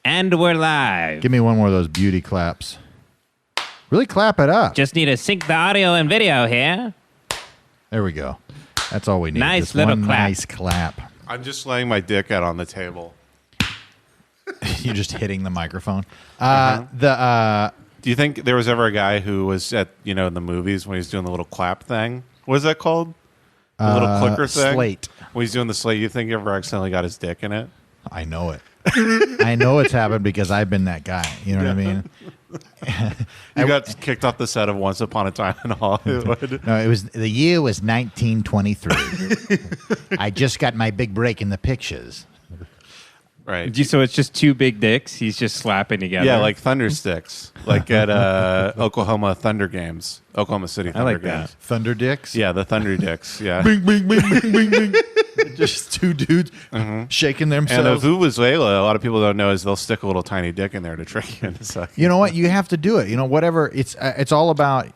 And we're live. Give me one more of those beauty claps. Really clap it up. Just need to sync the audio and video here. There we go. That's all we need. Nice Just little one clap. nice clap. I'm just laying my dick out on the table. You're just hitting the microphone. Do you think there was ever a guy who was at, in the movies when he was doing the little clap thing? What is that called? The little clicker thing? Slate. When he's doing the slate, you think he ever accidentally got his dick in it? I know it. I know it's happened because I've been that guy. You know what I mean? You got kicked off the set of Once Upon a Time in Hollywood. No, the year was 1923. I just got my big break in the pictures. Right. So it's just two big dicks. He's just slapping together. Yeah, like thunder sticks. Like at Oklahoma Thunder games. Oklahoma City Thunder like that. games. Thunder dicks? Yeah, the Thunder Dicks. Yeah. Bing, bing, bing, bing, bing, bing. Just two dudes shaking And themselves. Vuvuzela, a lot of people don't know, is they'll stick a little tiny dick in there to trick you into sucking. You know what? You have to do it. Whatever. It's all about.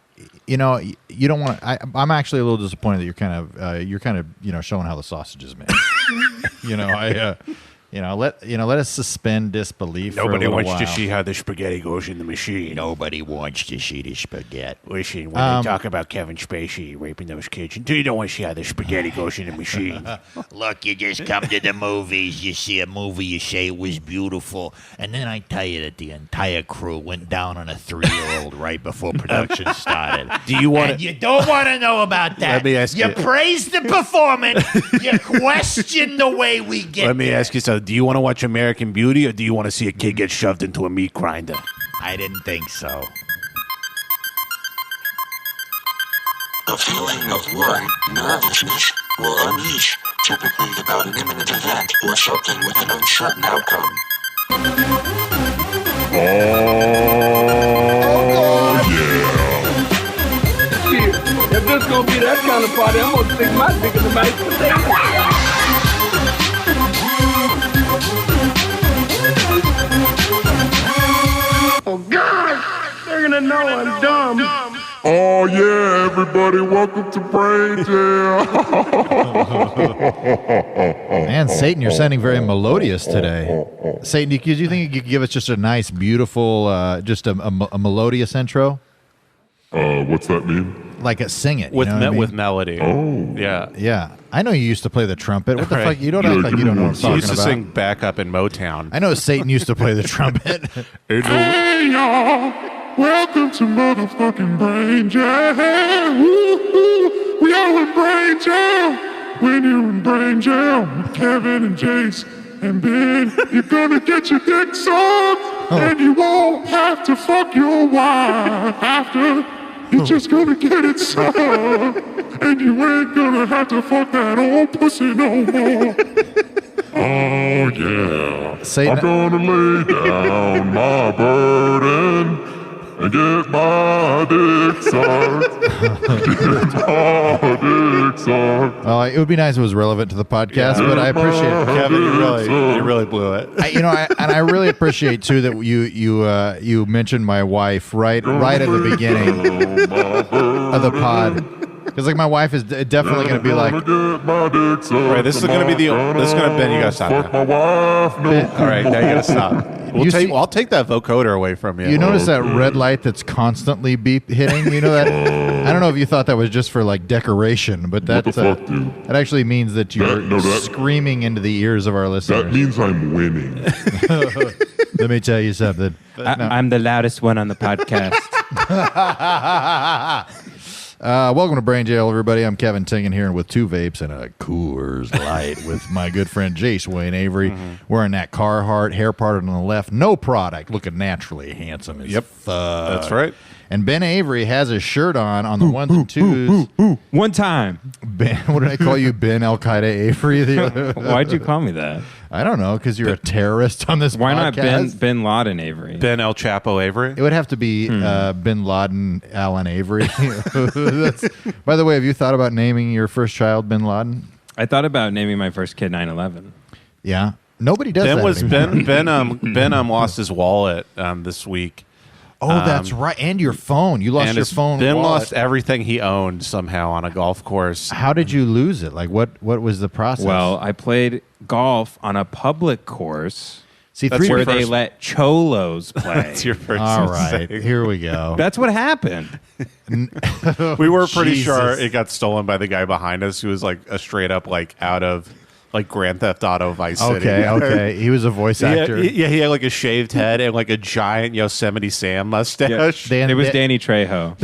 You don't want to. I'm actually a little disappointed that you're kind of showing how the sausage is made. Let us suspend disbelief. Nobody for a wants little to while. see how the spaghetti goes in the machine. Nobody wants to see the spaghetti. Listen, when they talk about Kevin Spacey raping those kids, you don't want to see how the spaghetti goes in the machine. Look, you just come to the movies, you see a movie, you say it was beautiful, and then I tell you that the entire crew went down on a 3-year-old right before production started. Do you want And you don't want to know about that. Let me ask you- praise the performance, you question the way we get Let me there. ask you something. Do you want to watch American Beauty, or do you want to see a kid get shoved into a meat grinder? I didn't think so. A feeling of worry, nervousness will unleash, typically about an imminent event or something with an uncertain outcome. Shit, if this gonna be that kind of party, I'm gonna stick my dick in the mashed potato. Oh God, they're gonna know I'm dumb. Oh yeah, everybody, welcome to Brain Jail. Man, Satan, you're sounding very melodious today. Satan, do you think you could give us just a nice, beautiful, just a melodious intro? What's that mean? Like sing it. With you know what I mean? with melody. Oh. Yeah. Yeah. I know you used to play the trumpet. What the Right. fuck? You don't act like you don't know what I'm He talking used to about. sing backup in Motown. I know Satan used to play the trumpet. Hey y'all, welcome to motherfucking Brain Jail. Woo-hoo. We all in Brain Jail. When you're in Brain Jail with Kevin and Jace and Ben, you're gonna get your dick sucked, and you won't have to fuck your wife after. You're just gonna get it sucked, and you ain't gonna have to fuck that old pussy no more. Oh yeah, Satan, I'm gonna lay down my burden and get my dick sucked. Get my dick sucked. it would be nice if it was relevant to the podcast, but I appreciate it. Kevin, you really blew it. I really appreciate too that you mentioned my wife right at the beginning of the pod, because like my wife is definitely going to be like, Right, this is going to be Ben, you got to stop Fuck now. my wife, no. All right, now you got to stop. I'll take that vocoder away from you. you notice that red light that's constantly beep hitting? You know that? I don't know if you thought that was just for like decoration, but What the that fuck, dude? that actually means that you're that- screaming into the ears of our listeners. That means I'm winning. Let me tell you something. I'm the loudest one on the podcast. Welcome to Brain Jail, everybody. I'm Kevin Tingen here with two vapes and a Coors Light with my good friend Jace Wayne Avery. Wearing that Carhartt, hair parted on the left, no product, looking naturally handsome as fuck. That's right. And Ben Avery has his shirt on the ones and twos. One time. Ben, what did I call you, Ben Al Qaeda Avery? Why'd you call me that? I don't know, because you're a terrorist on this Why not podcast. Bin Laden Avery? Ben El Chapo Avery. It would have to be Bin Laden Alan Avery. By the way, have you thought about naming your first child Bin Laden? I thought about naming my first kid 9/11. Yeah. Nobody does Ben that was anymore. Ben lost his wallet this week. Oh, that's right. And your phone. You lost And your his- phone. Ben wallet. lost everything he owned somehow on a golf course. How did you lose it? Like, what was the process? Well, I played golf on a public course. See, That's where your they first- let cholos play. That's your first all right, mistake. here we go. That's what happened. We were pretty Jesus. sure it got stolen by the guy behind us who was like a straight up like out of like Grand Theft Auto Vice City. Okay. He was a voice actor. He had like a shaved head and like a giant Yosemite Sam mustache. Dan- It was Dan- Danny Trejo.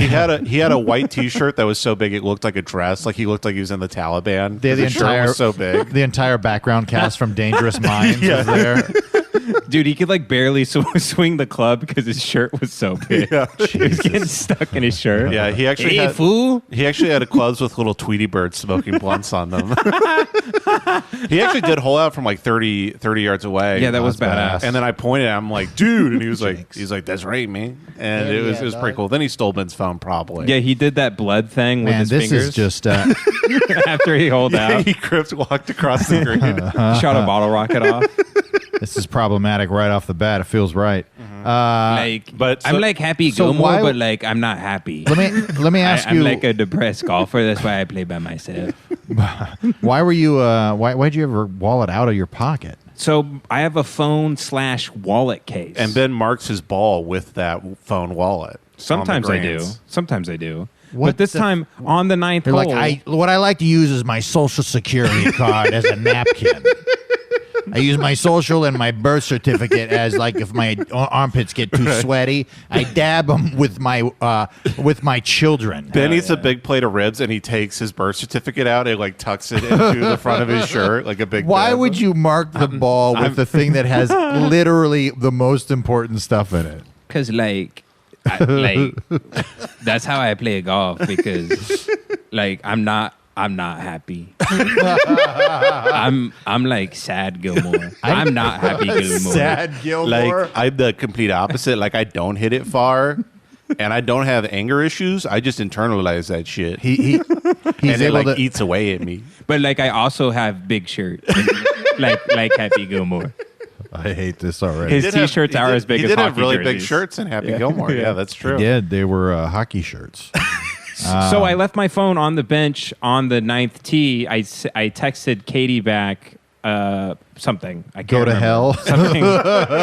He had a white T-shirt that was so big it looked like a dress. Like he looked like he was in the Taliban. They had The shirt was so big. The entire background cast from Dangerous Minds was there. Dude, he could like barely swing the club because his shirt was so big. He was getting stuck in his shirt. Yeah, he actually Hey, had, fool. he actually had clubs with little Tweety birds smoking blunts on them. He actually did hole out from like 30 yards away. Yeah, that was That's badass. And then I pointed at him like, dude, and he was like, that's right, me. And Yeah, it was dog. pretty cool. Then he stole Ben's phone, probably. Yeah, he did that blood thing with Man, his this fingers is just after he holed out. He cripped walked across the green. Shot a bottle rocket off. this is problematic right off the bat. It feels right. Like, but I'm so- like Happy so Gilmore, why- but like I'm not happy. Let me ask I'm you, like a depressed golfer. That's why I play by myself. why were you? Why'd you ever wallet out of your pocket? So I have a phone/wallet case. And Ben marks his ball with that phone wallet. Sometimes on I the do. greens. Sometimes I do. What But this the- time on the ninth You're hole, like, what I like to use is my social security card as a napkin. I use my social and my birth certificate as like if my armpits get too sweaty, I dab them with my children. Ben eats a big plate of ribs and he takes his birth certificate out and like tucks it into the front of his shirt like a big. Why dab. would you mark the ball with the thing that has literally the most important stuff in it? because like that's how I play golf because like I'm not happy. I'm like sad Gilmore. I'm not happy Gilmore. Gilmore. Like I'm the complete opposite. Like I don't hit it far, and I don't have anger issues. I just internalize that shit, he's and it able like to. eats away at me. But like I also have big shirts. like Happy Gilmore. I hate this already. His He did have- t-shirts he are did- as big he as did have hockey really big jerseys. shirts in Happy Gilmore. Yeah, that's true. They did. They were hockey shirts. So I left my phone on the bench on the ninth tee. I texted Katie back something. I can't Go to remember. hell.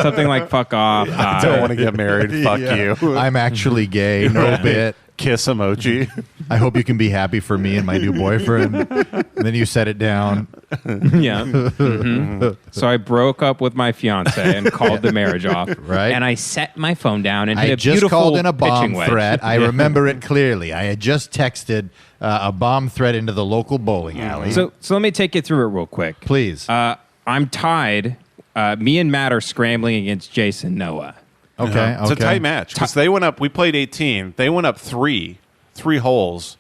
Something like fuck off. I don't want to get married. Fuck Yeah. you. I'm actually gay. No bit. Kiss emoji. I hope you can be happy for me and my new boyfriend. And then you set it down. Yeah. Mhm. So I broke up with my fiance and called the marriage off. Right. And I set my phone down and I hit a just beautiful called in a pitching bomb wedge. threat. I remember it clearly. I had just texted a bomb threat into the local bowling alley. So let me take you through it real quick. Please. I'm tied. Me and Matt are scrambling against Jason Noah. Okay. It's a tight match because they went up. We played 18. They went up three holes.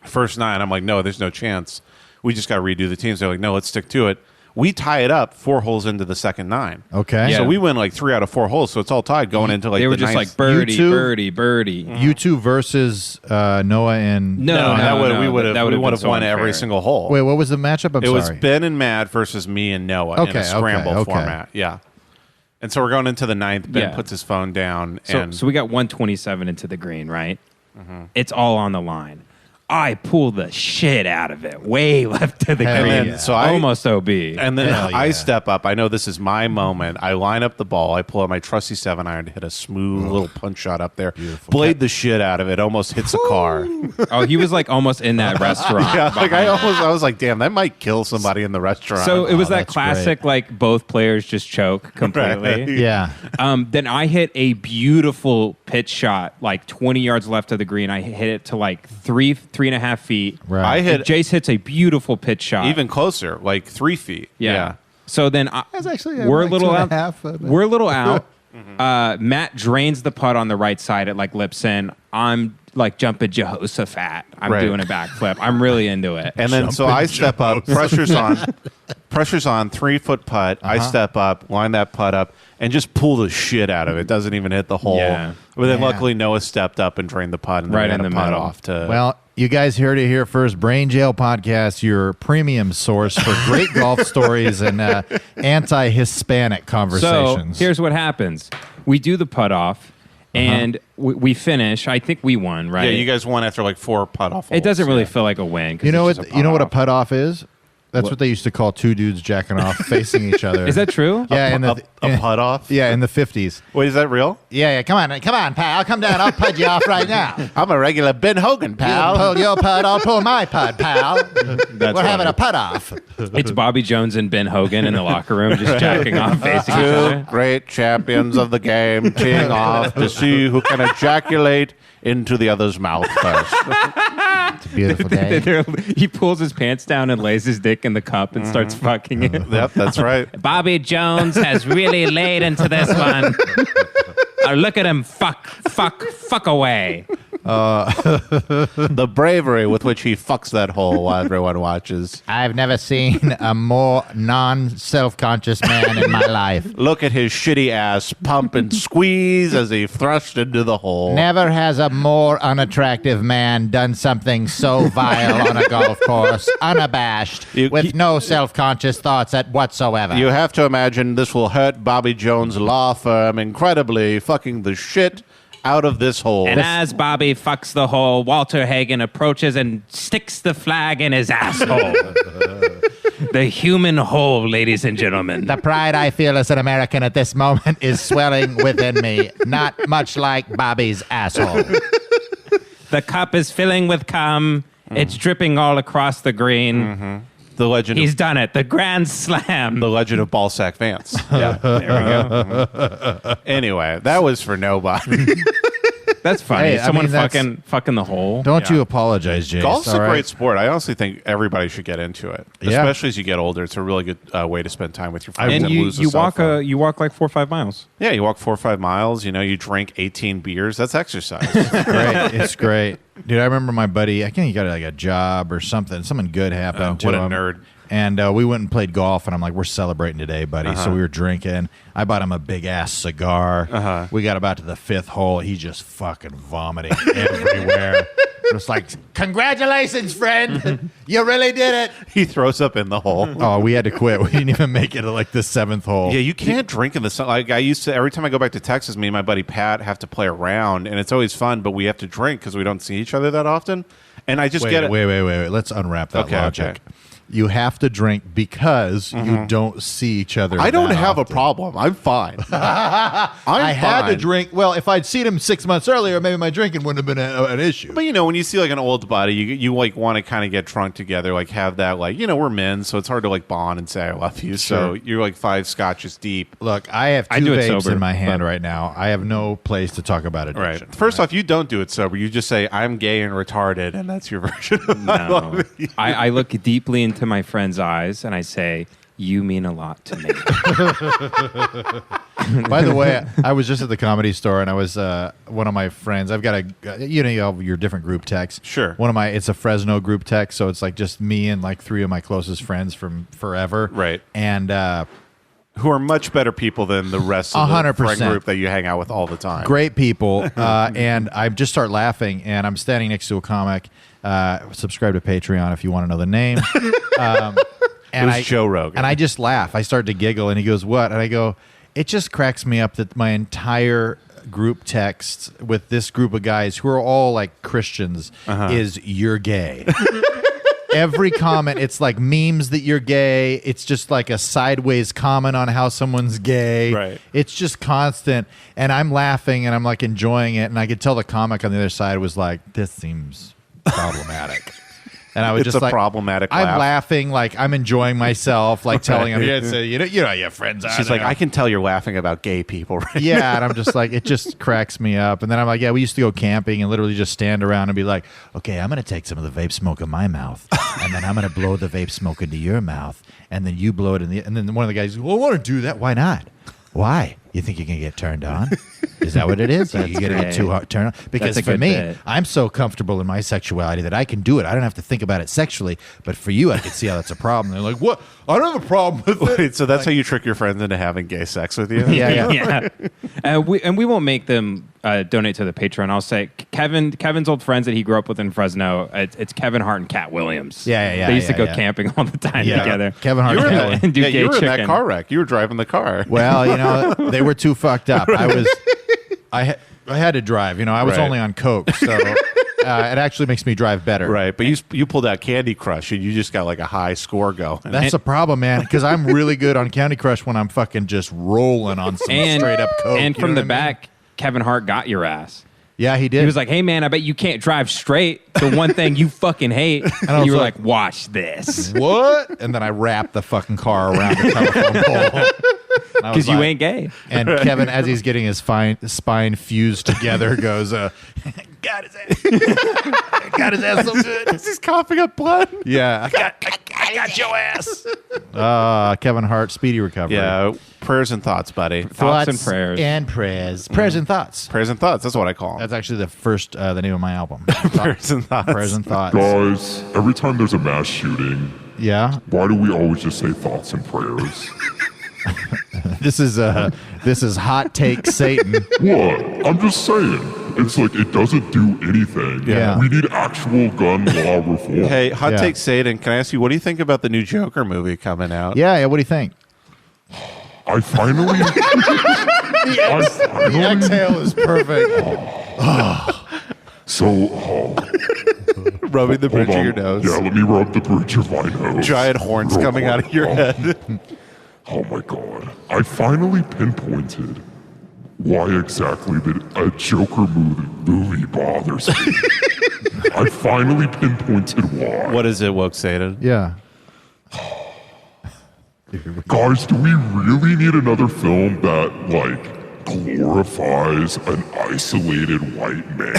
First 9. I'm like, no, there's no chance. We just got to redo the teams. They're like, no, let's stick to it. We tie it up 4 holes into the second 9. Okay. Yeah. So we win like 3 out of 4 holes. So it's all tied going into like They were the just ninth. like birdie, You two- birdie, birdie. You two versus Noah and. No, we would that have been won so every unfair. single hole. Wait, what was the matchup? I'm it was sorry. Ben and Matt versus me and Noah in Okay, a scramble okay. format. Yeah. And so we're going into the 9th. Ben Yeah. puts his phone down and So we got 127 into the green, right? It's all on the line. I pull the shit out of it, way left to the Hell green. yeah. So I- almost OB. And then Hell I yeah. step up. I know this is my moment. I line up the ball. I pull out my trusty 7-iron to hit a smooth little punch shot up there. Blade the shit out of it. Almost hits a car. Oh, he was like almost in that restaurant. Yeah, like behind I was like, damn, that might kill somebody in the restaurant. So it was that that's classic, like both players just choke completely. Yeah. Then I hit a beautiful pitch shot, like 20 yards left of the green. I hit it to like 3.5 feet. Right. I hit Jace hits a beautiful pitch shot. even closer, like 3 feet. Yeah. So then That's actually we're like a little out. 2.5, but- We're a little out. Matt drains the putt on the right side. It like lips in. I'm like jumping Jehoshaphat. I'm Right. doing a backflip. I'm really into it. And then so I step up, pressure's on, 3-foot putt. I step up, line that putt up, and just pull the shit out of it. Doesn't even hit the hole. Yeah. But then Yeah. luckily Noah stepped up and drained the putt and then Right we had in a the putt middle. off to Well, you guys heard it here first. Brain Jail Podcast, your premium source for great golf stories and anti-Hispanic So conversations. here's what happens. We do the putt off, and we finish. I think we won, right? Yeah, you guys won after like 4 putt off holes. It doesn't really feel like a win. 'cause you know it's what? just You know what a putt-off. putt off is? That's what they used to call two dudes jacking off facing each other. Is that true? Yeah, a putt off? Yeah, in the 50s. Wait, is that real? Yeah, come on, pal. Come down. I'll pud you off right now. I'm a regular Ben Hogan, pal. You pull your pud, I'll pull my pud, pal. We're having a pud off. It's Bobby Jones and Ben Hogan in the locker room just jacking off facing each Two other. great champions of the game teeing off to see who can ejaculate into the other's mouth first. It's a beautiful day. He pulls his pants down and lays his dick in the cup and starts fucking it. Yep, that's right. Bobby Jones has really laid into this one. Look at him fuck away. The bravery with which he fucks that hole while everyone watches. I've never seen a more non-self-conscious man in my life. Look at his shitty ass pump and squeeze as he thrust into the hole. Never has a more unattractive man done something so vile on a golf course, unabashed, with no self-conscious thoughts whatsoever. You have to imagine this will hurt Bobby Jones' law firm incredibly, fucking the shit out of this hole. And as Bobby fucks the hole, Walter Hagen approaches and sticks the flag in his asshole. The human hole, ladies and gentlemen. The pride I feel as an American at this moment is swelling within me, not much like Bobby's asshole. The cup is filling with cum. It's dripping all across the green. The legend. He's done it. The Grand Slam. The legend of Ballsack Vance. Yeah, there we go. Anyway, that was for nobody. That's funny. Hey, I Someone mean, fucking the hole. Don't you apologize, Jace. Golf's all a right? great sport. I honestly think everybody should get into it, Yeah. especially as you get older. It's a really good way to spend time with your friends And and lose the you cell walk phone. you walk like 4 or 5 miles. Yeah, you walk 4 or 5 miles. You know, you drink 18 beers. That's exercise. Great. It's great. Dude, I remember my buddy, I think he got like a job or something. Something good happened to what a him. nerd. And we went and played golf, and I'm like, we're celebrating today, buddy. So we were drinking. I bought him a big-ass cigar. We got about to the 5th hole. He's just fucking vomiting everywhere. It's like, congratulations, friend. You really did it. He throws up in the hole. Oh, we had to quit. We didn't even make it to like the 7th hole. Yeah, you can't drink in the sun. Like I used to, every time I go back to Texas, me and my buddy Pat have to play around, and it's always fun, but we have to drink because we don't see each other that often. And I just get it. Wait. Let's unwrap that logic. Okay. You have to drink because you don't see each other. I don't that have often. a problem. I'm fine. I had to drink. Well, if I'd seen him 6 months earlier, maybe my drinking wouldn't have been an issue. But you know, when you see like an old buddy, you like want to kind of get drunk together, like have that, like, you know, we're men, so it's hard to like bond and say I love you. So you're like 5 scotches deep. Look, I have I two do it vapes sober, in my hand but- right now. I have no place to talk about addiction. Right. First off, you don't do it sober. You just say I'm gay and retarded, and that's your version of I love No. you. I look deeply into my friend's eyes and I say, "You mean a lot to me." By the way, I was just at the Comedy Store, and I was one of my friends. I've got you have your different group texts. Sure. It's a Fresno group text, so it's like just me and like 3 of my closest friends from forever. Right. And Who are much better people than the rest of the 100%. friend group that you hang out with all the time. great people. And I just start laughing, and I'm standing next to a comic. Subscribe to Patreon if you want to know the name. It was Joe Rogan. And I just laugh. I start to giggle, and he goes, "What?" And I go, "It just cracks me up that my entire group text with this group of guys who are all like Christians is you're gay." Every comment, it's like memes that you're gay. It's just like a sideways comment on how someone's gay. Right. It's just constant. And I'm laughing and I'm like enjoying it. And I could tell the comic on the other side was like, this seems problematic. And I was It's just a like, problematic I'm laugh. laughing, like I'm enjoying myself, like telling him, you know how your friends are. She's like, there." I can tell you're laughing about gay people right Yeah, and I'm just like, it just cracks me up. And then I'm like, yeah, we used to go camping and literally just stand around and be like, okay, I'm going to take some of the vape smoke in my mouth, and then I'm going to blow the vape smoke into your mouth, and then you blow it in the. And then one of the guys goes, well, I want to do that. Why not? Why? You think you can get turned on? Is that what it is? You're going to get too hard turned on? Because That's a for good me, bit. I'm so comfortable in my sexuality that I can do it. I don't have to think about it sexually. But for you, I can see how that's a problem. They're like, what? I don't have a problem with it. Wait, so that's how you trick your friends into having gay sex with you? Yeah. Yeah. And we won't make them donate to the Patreon. I'll say Kevin's old friends that he grew up with in Fresno. It's Kevin Hart and Kat Williams. Yeah, They used to go yeah. camping all the time Yeah. together. Kevin Hart You were, in and that, and do yeah, gay you were in that chicken. car wreck. You were driving the car. Well, they were too fucked up. I had to drive. I was Right. only on coke, so it actually makes me drive better. Right, but you pulled out Candy Crush and you just got like a high score going. That's a problem, man, because I'm really good on Candy Crush when I'm fucking just rolling on some straight up coke. And you from know the what I mean? back, Kevin Hart got your ass. Yeah, he did. He was like, "Hey man, I bet you can't drive straight. The one thing you fucking hate." And you were like, "Watch this." "What?" And then I wrapped the fucking car around the telephone pole. Because you ain't gay. And Kevin, as he's getting his spine fused together, goes, "Got his ass, got his ass so good." He's coughing up blood. Yeah, I got your ass. Kevin Hart, speedy recovery. Yeah, prayers and thoughts, buddy. Thoughts and prayers. And prayers. Prayers and thoughts. Prayers and thoughts. That's what I call them. That's actually the name of my album. Prayers and thoughts. Prayers and thoughts. Guys, every time there's a mass shooting, Yeah. why do we always just say thoughts and prayers? This is hot take Satan. What? I'm just saying. It's like it doesn't do anything. Yeah. We need actual gun law reform. Hey, hot Yeah. take Satan. Can I ask you, what do you think about the new Joker movie coming out? Yeah. What do you think? I finally. The exhale is perfect. Rubbing the bridge Hold of on. your nose. Yeah, let me rub the bridge of my nose. Giant horns Real coming out quick. of your head. Oh my god. I finally pinpointed why exactly a Joker movie bothers me. I finally pinpointed why. What is it, woke Satan? Yeah. Guys, do we really need another film that, like, glorifies an isolated white man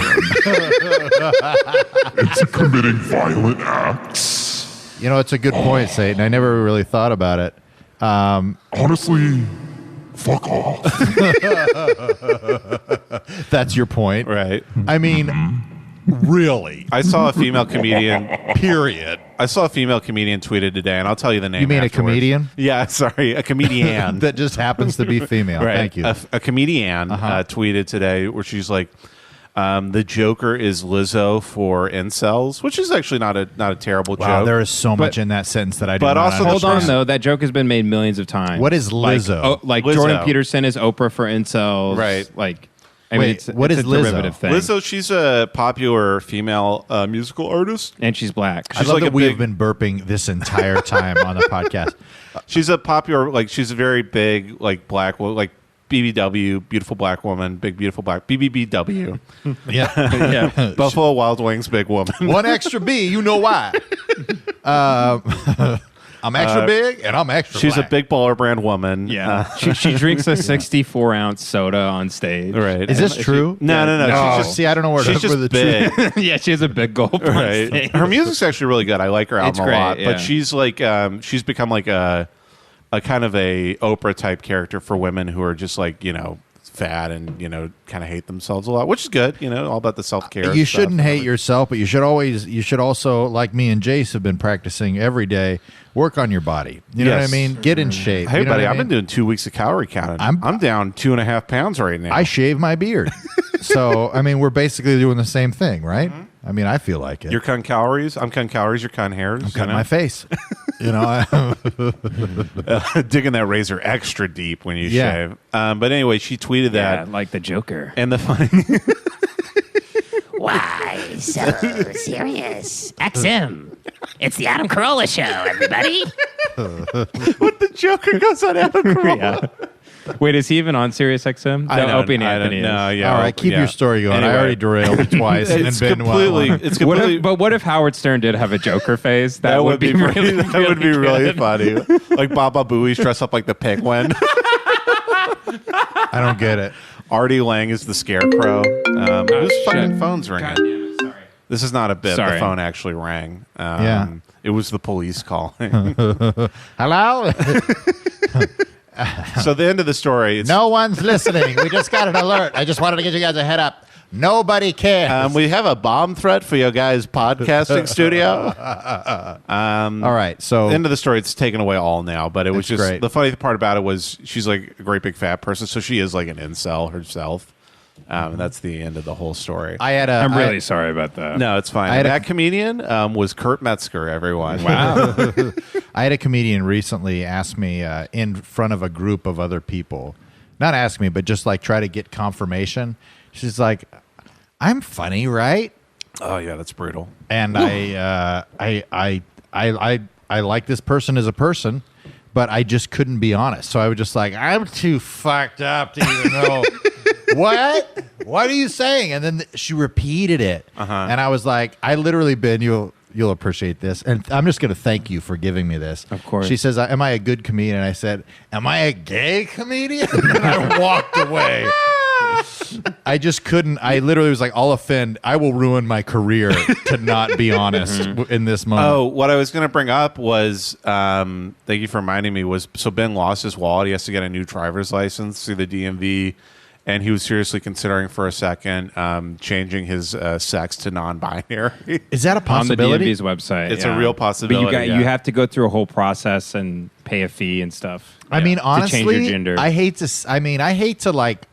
into committing violent acts? You know, it's a good point, Satan. I never really thought about it. Honestly, fuck off. That's your point. Right. I mean, really. I saw a female comedian. Period. I saw a female comedian tweeted today, and I'll tell you the name. You mean a afterwards. comedian? Yeah, sorry, a comedian. That just happens to be female. Right. Thank you. A comedian tweeted today where she's like, the Joker is Lizzo for incels, which is actually not a terrible Wow, joke. there is so much in that sentence that I do but not also the Hold on, understand. though. That joke has been made millions of times. What is Lizzo? Like Lizzo. Jordan Peterson is Oprah for incels. Right. Like, I Wait, mean, what it's is a Lizzo? derivative thing. Lizzo, she's a popular female musical artist. And she's black. I She's love like that a we big- have been burping this entire time on the podcast. She's a popular, like, she's a very big, like, black, like, BBW, beautiful black woman, big, beautiful black, BBBW. Yeah. Yeah. Buffalo Wild Wings, big woman. One extra B, you know why. I'm extra big and I'm extra She's black. a big baller brand woman. Yeah. she drinks a 64-ounce soda on stage. Right. Is this true? No. Oh, She's just, see, I don't know where she's where just the big. truth. Yeah, she has a big gulp on Right. stage. Her music's actually really good. I like her It's album great, a lot. yeah. But she's like, she's become like a kind of a Oprah type character for women who are just like, you know, fat and, you know, kind of hate themselves a lot, which is good, you know, all about the self-care. You stuff. shouldn't hate yourself, but you should also, like me and Jace have been practicing every day, work on your body. You know what I Yes. mean? Get in shape. Hey, You know buddy, what I I've been mean? doing 2 weeks of calorie counting. I'm- I'm down 2.5 pounds right now. I shave my beard. So, I mean, we're basically doing the same thing, right? I mean, I feel like it. You're cutting calories. I'm cutting calories. You're cutting hairs. I'm cutting my face. You know, digging that razor extra deep when you Yeah. shave. But anyway, she tweeted Yeah, that. like the Joker. And the funny, Why so serious? XM. It's the Adam Carolla Show, everybody. the Joker goes on Adam Carolla. Wait, is he even on Sirius XM? I No, don't- Opie and I don't Anthony is. know. Yeah, all right, keep yeah. your story going. Anyway. I already derailed it twice and It's been completely. well. It's What completely. if, but what if Howard Stern did have a Joker face? that would be really, really, that would be really good. funny. Like Baba Booey's dressed up like the penguin. I don't get it. Artie Lang is the scarecrow. Whose fucking shit. phone's ringing? God, yeah, sorry. This is not a bit. The Sorry. phone actually rang. Yeah. It was the police calling. Hello? So the end of the story. It's, No one's listening. We just got an alert. I just wanted to get you guys a head up. Nobody cares. we have a bomb threat for your guys' podcasting studio. All right, so The end of the story. It's taken away all now, but it was That's just great. the funny part about it was she's like a great big fat person, so she is like an incel herself. And that's the end of the whole story. I had a. I'm I- really sorry about that. No, it's fine. I had a- That comedian was Kurt Metzger, everyone. Wow. I had a comedian recently ask me in front of a group of other people, not ask me, but just like try to get confirmation. She's like, "I'm funny, right?" Oh yeah, that's brutal. And I like this person as a person, but I just couldn't be honest. So I was just like, I'm too fucked up to even know. What? What are you saying? And then she repeated it. And I was like, I literally been, you'll appreciate this. And I'm just going to thank you for giving me this. Of course. She says, am I a good comedian? And I said, am I a gay comedian? And I walked away. I just couldn't. I literally was like, I'll offend. I will ruin my career to not be honest in this moment. Oh, what I was going to bring up was, thank you for reminding me, was so Ben lost his wallet. He has to get a new driver's license through the DMV. And he was seriously considering for a second changing his sex to non-binary. Is that a possibility? On the DMV's website. It's a real possibility. But you have to go through a whole process and pay a fee and stuff. I mean, honestly, to change your gender. I hate to like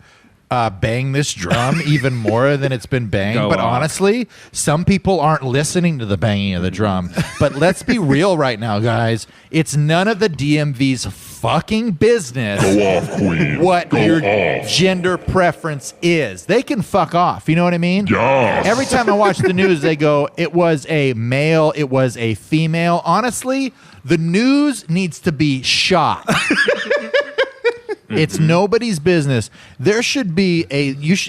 bang this drum even more than it's been banged. Go but off. honestly, some people aren't listening to the banging of the drum. But let's be real right now, guys. It's none of the DMV's fucking business what your gender preference is. They can fuck off. You know what I mean? Yes. Every time I watch the news, they go, it was a male, it was a female. Honestly, the news needs to be shot. It's nobody's business. There should be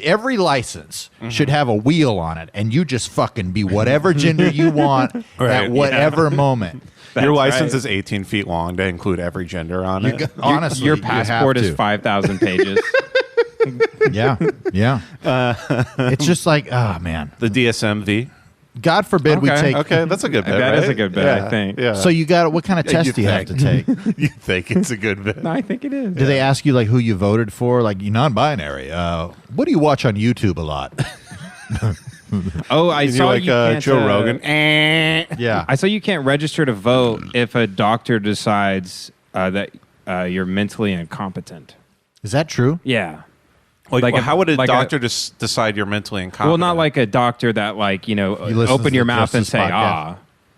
every license should have a wheel on it, and you just fucking be whatever gender you want at whatever moment. Your license is 18 feet long to include every gender on it. Honestly, your you have passport is to. 5,000 pages. Yeah. It's just like, oh man. The DSMV. God forbid we take. Okay, that's a good bit. That is right? a good bit, I think. Yeah. So you got what kind of test do you have to take? You think it's a good bit? No, I think it is. Do they ask you like who you voted for? Like you non-binary. What do you watch on YouTube a lot? Oh, I Is saw like you can't, Joe Rogan. Yeah. I saw you can't register to vote if a doctor decides that you're mentally incompetent. Is that true? Yeah. Like, how would a like doctor just decide you're mentally incompetent? Well, not like a doctor that listens open to your the mouth and Justice say podcast.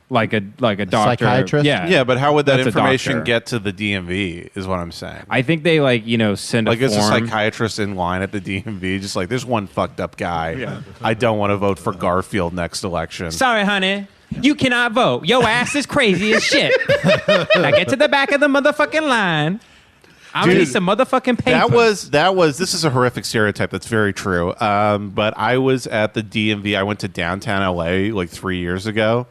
like a doctor. Psychiatrist? Yeah. Yeah, but how would that That's a information doctor. get to the DMV is what I'm saying. I think they send a Like, form. is a psychiatrist in line at the DMV just like, there's one fucked up guy. Yeah. I don't want to vote for Garfield next election. Sorry, honey. You cannot vote. Your ass is crazy as shit. Now get to the back of the motherfucking line. I'm gonna need some motherfucking paper. This is a horrific stereotype that's very true. But I was at the DMV. I went to downtown LA like 3 years ago.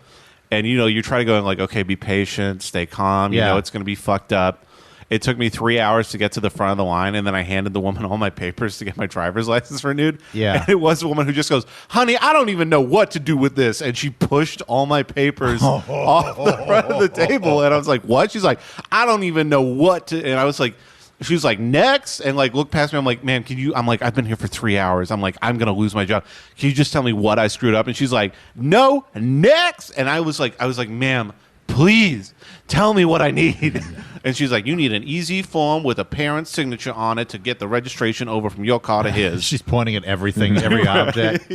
And, you try to go and like, okay, be patient, stay calm. You know, it's going to be fucked up. It took me 3 hours to get to the front of the line, and then I handed the woman all my papers to get my driver's license renewed. Yeah. And it was a woman who just goes, honey, I don't even know what to do with this. And she pushed all my papers off the front of the table. And I was like, what? She's like, I don't even know what to. And I was like, she was like, next, and like looked past me. I'm like, man, can you? I'm like, I've been here for 3 hours. I'm like, I'm gonna lose my job. Can you just tell me what I screwed up? And she's like, no, next. And I was like, ma'am, please tell me what I need. And she's like, you need an easy form with a parent's signature on it to get the registration over from your car to his. She's pointing at everything, every object.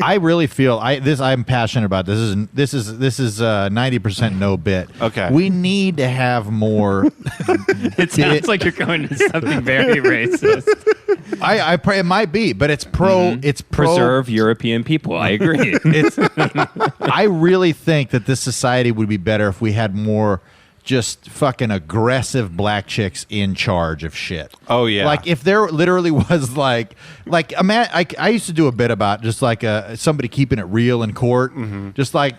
I really feel I'm passionate about this. This is 90% no bit. Okay. We need to have more. It sounds like you're going to something very racist. I pray it might be, but it's pro. It's pro. Preserve European people. I agree. I really think that this society would be better if we had more just fucking aggressive black chicks in charge of shit. Oh, yeah. Like if there literally was like a man. I used to do a bit about just like somebody keeping it real in court, just like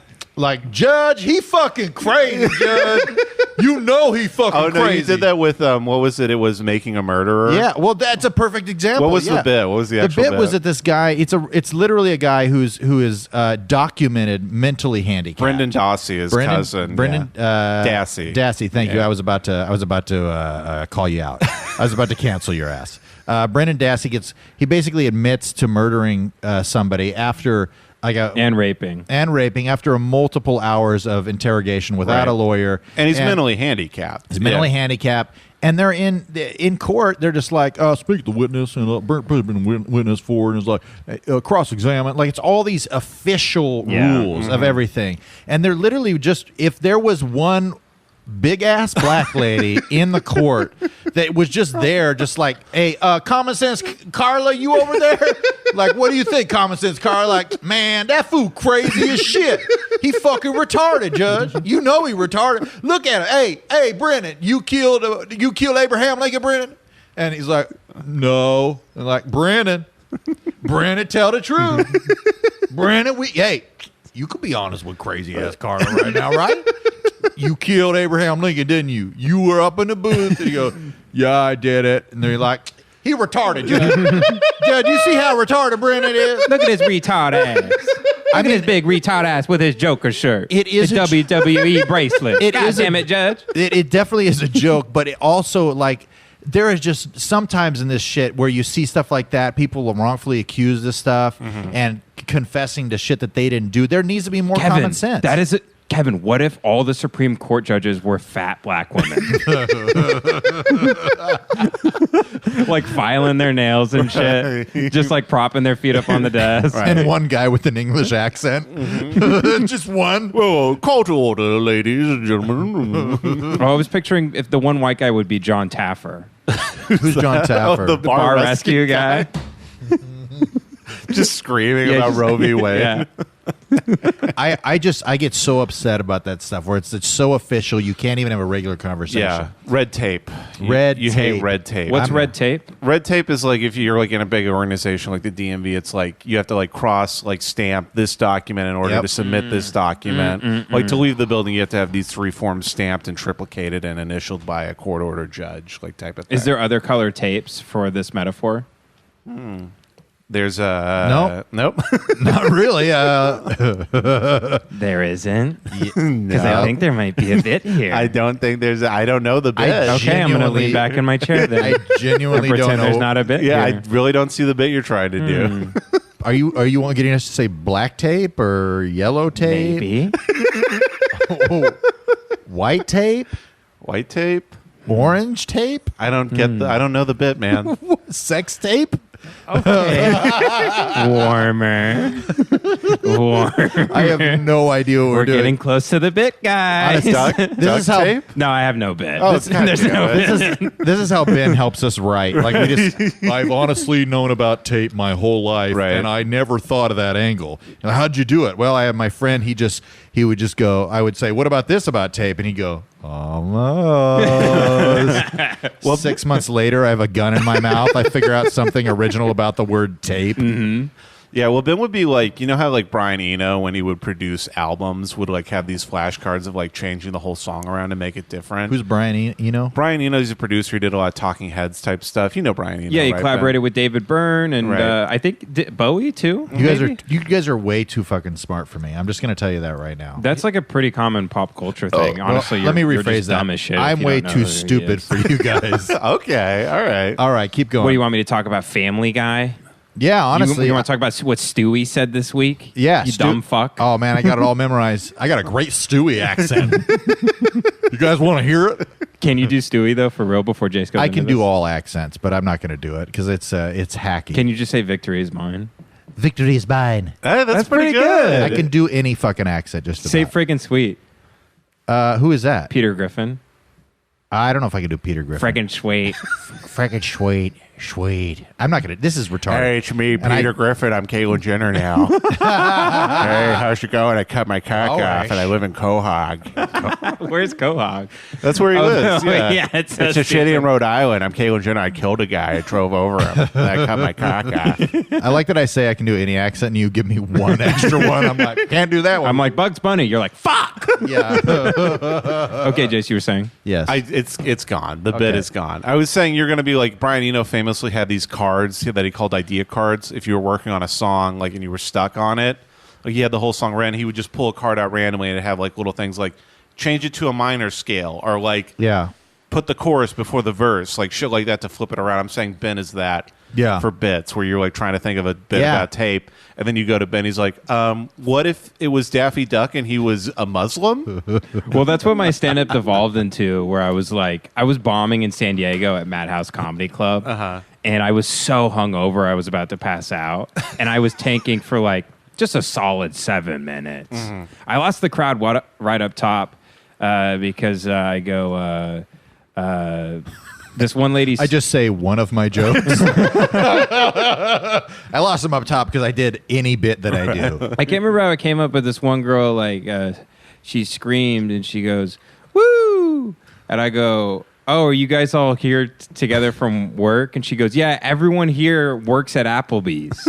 Judge, he fucking crazy, Judge. You know he fucking crazy. You did that with what was it? It was Making a Murderer. Yeah, well, that's a perfect example. What was the bit? What was the actual bit? bit? Was that this guy? It's literally a guy who is documented mentally handicapped. Brendan Dassey, his cousin. Brendan Dassey. Dassey, thank you. I was about to call you out. I was about to cancel your ass. Brendan Dassey he basically admits to murdering somebody after. And raping after multiple hours of interrogation without a lawyer. And he's mentally handicapped. He's mentally handicapped. And they're in court. They're just like, speak to the witness and been witness for, and it's like cross-examine. Like it's all these official rules of everything. And they're literally just, if there was one big ass black lady in the court that was just there, just like, hey, common sense, Carla, you over there? Like, what do you think, common sense, Carla? Like, man, that fool crazy as shit. He fucking retarded, Judge. You know he retarded. Look at him. Hey, Brennan, you killed Abraham Lincoln, Brennan? And he's like, no. And like, Brennan, tell the truth. Brennan, hey, you could be honest with crazy ass Carla right now, right? You killed Abraham Lincoln, didn't you? You were up in the booth. And you go, yeah, I did it. And they're like, he retarded, Judge. Judge, you see how retarded Brennan is? Look at his retard ass. Look at his big retard ass with his Joker shirt. It is the WWE bracelet. God damn it, Judge. It definitely is a joke, but it also, like, there is just sometimes in this shit where you see stuff like that, people are wrongfully accused of stuff and confessing to shit that they didn't do. There needs to be more common sense. That is it. Kevin, what if all the Supreme Court judges were fat black women? Like filing their nails and shit. Just like propping their feet up on the desk. Right. And one guy with an English accent. Just one. Whoa, call to order, ladies and gentlemen. I was picturing if the one white guy would be John Taffer. Who's John Taffer? The bar rescue guy. Just screaming about Roe v. Wade. Yeah. I get so upset about that stuff where it's so official you can't even have a regular conversation. Yeah, red tape. You tape. hate red tape. What's red tape? Red tape is like if you're like in a big organization like the DMV, it's like you have to like cross like stamp this document in order to submit this document. Like to leave the building, you have to have these 3 forms stamped and triplicated and initialed by a court order judge, like type of thing. Is there other color tapes for this metaphor? There's a nope. Not really. There isn't. Because I think there might be a bit here. I don't think there's. I don't know the bit. Okay, I'm going to lean back in my chair then. I genuinely pretend don't know. there's not a bit. Yeah, here. I really don't see the bit you're trying to do. Are you getting us to say black tape or yellow tape? Maybe. White tape? White tape? Orange tape? I don't get I don't know the bit, man. Sex tape? Okay. Warmer. I have no idea what we're doing. Getting close to the bit, guys. This is how tape? No, I have no bit. Oh, There's no bit. This is how Ben helps us write. Like I've honestly known about tape my whole life, right. and I never thought of that angle. And how'd you do it? Well, I have my friend. He would just go. I would say, "What about this about tape?" And he'd go, "Almost." Well, 6 months later, I have a gun in my mouth. I figure out something original about the word tape. Mm-hmm. Yeah, well, Ben would be like, you know how like Brian Eno, when he would produce albums, would like have these flashcards of like changing the whole song around to make it different. Who's Brian Eno? Brian Eno is a producer. He did a lot of Talking Heads type stuff. You know Brian Eno, Yeah, he right, collaborated with David Byrne and Right. I think Bowie too. You guys are way too fucking smart for me. I'm just going to tell you that right now. That's like a pretty common pop culture thing. Honestly, let me you're rephrase just that. dumb as shit. I'm way too stupid for you guys. Okay, all right. All right, keep going. What do you want me to talk about? Family Guy? Yeah, honestly. You want to talk about what Stewie said this week? Yeah. You dumb fuck. Oh, man, I got it all memorized. I got a great Stewie accent. You guys want to hear it? Can you do Stewie, though, for real before Jace goes I into can this? do all accents, but I'm not going to do it because it's hacky. Can you just say victory is mine? Victory is mine. Hey, that's pretty pretty good. I can do any fucking accent just about. Say friggin' sweet. Who is that? Peter Griffin. I don't know if I can do Peter Griffin. Friggin' sweet. Frickin' sweet. I'm not going to. This is retarded. Hey, it's me, And Peter Griffin. I'm Caitlyn Jenner now. Hey, how's it going? I cut my cock All off right. and I live in Quahog. Where's Quahog? That's where he lives. no, Yeah, yeah, it's so a city stupid. in Rhode Island. I'm Caitlyn Jenner. I killed a guy. I drove over him. And I cut my cock off. I like that I say I can do any accent and you give me one extra one. I'm like, can't do that one. I'm like, Bugs Bunny. You're like, fuck. yeah. Okay, Jace, you were saying? Yes. It's gone. The bit Okay. is gone. I was saying you're going to be like Brian Eno famously had these cards that he called idea cards. If you were working on a song like and you were stuck on it, like he had the whole song ready, he would just pull a card out randomly and it'd have like little things like change it to a minor scale or like yeah. put the chorus before the verse, like shit like that to flip it around. I'm saying Ben is that for bits where you're like trying to think of a bit about tape and then you go to Ben, he's like, what if it was Daffy Duck and he was a Muslim? Well, that's what my stand-up devolved into, where I was like, I was bombing in San Diego at Madhouse Comedy Club, and I was so hungover I was about to pass out, and I was tanking for like just a solid 7 minutes. I lost the crowd right up top. because I go, this one lady. I just say one of my jokes. I lost them up top because I did any bit that I do. I can't remember how I came up with this one girl. Like, she screamed and she goes, "Woo!" And I go, "Oh, are you guys all here together from work?" And she goes, "Yeah, everyone here works at Applebee's."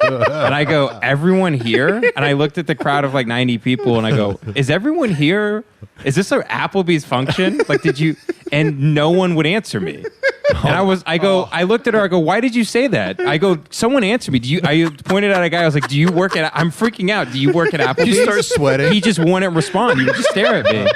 And I go, "Everyone here?" And I looked at the crowd of like 90 people and I go, "Is everyone here? Is this an Applebee's function? Like, did you?" And no one would answer me. And I looked at her, I go, "Why did you say that?" I go, "Someone answer me. I pointed at a guy, I was like, "Do you work at," I'm freaking out. "Do you work at Applebee's?" You start sweating. He just wouldn't respond. He would just stare at me.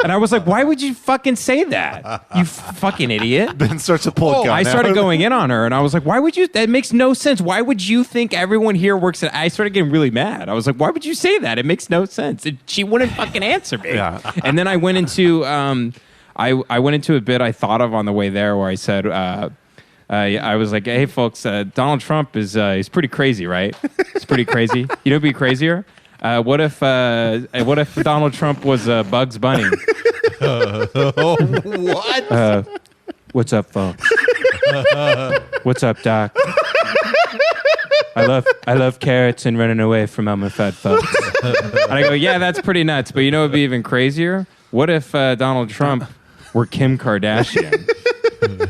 And I was like, "Why would you fucking say that? You fucking idiot." Ben starts to pull a gun I started out. going in on her and I was like, "Why would you? That makes no sense. Why would you think everyone here works at," I started getting really mad. I was like, "Why would you say that? It makes no sense." She wouldn't fucking answer me. Yeah. And then I went into, I went into a bit I thought of on the way there where I said, I was like, "Hey folks, Donald Trump is he's pretty crazy, right? He's pretty crazy. You know, what'd be crazier? What if Donald Trump was Bugs Bunny?" What? What's up, folks? What's up, Doc? I love carrots and running away from mummified folks. And I go, "Yeah, that's pretty nuts. But you know what'd be even crazier? What if Donald Trump were Kim Kardashian?"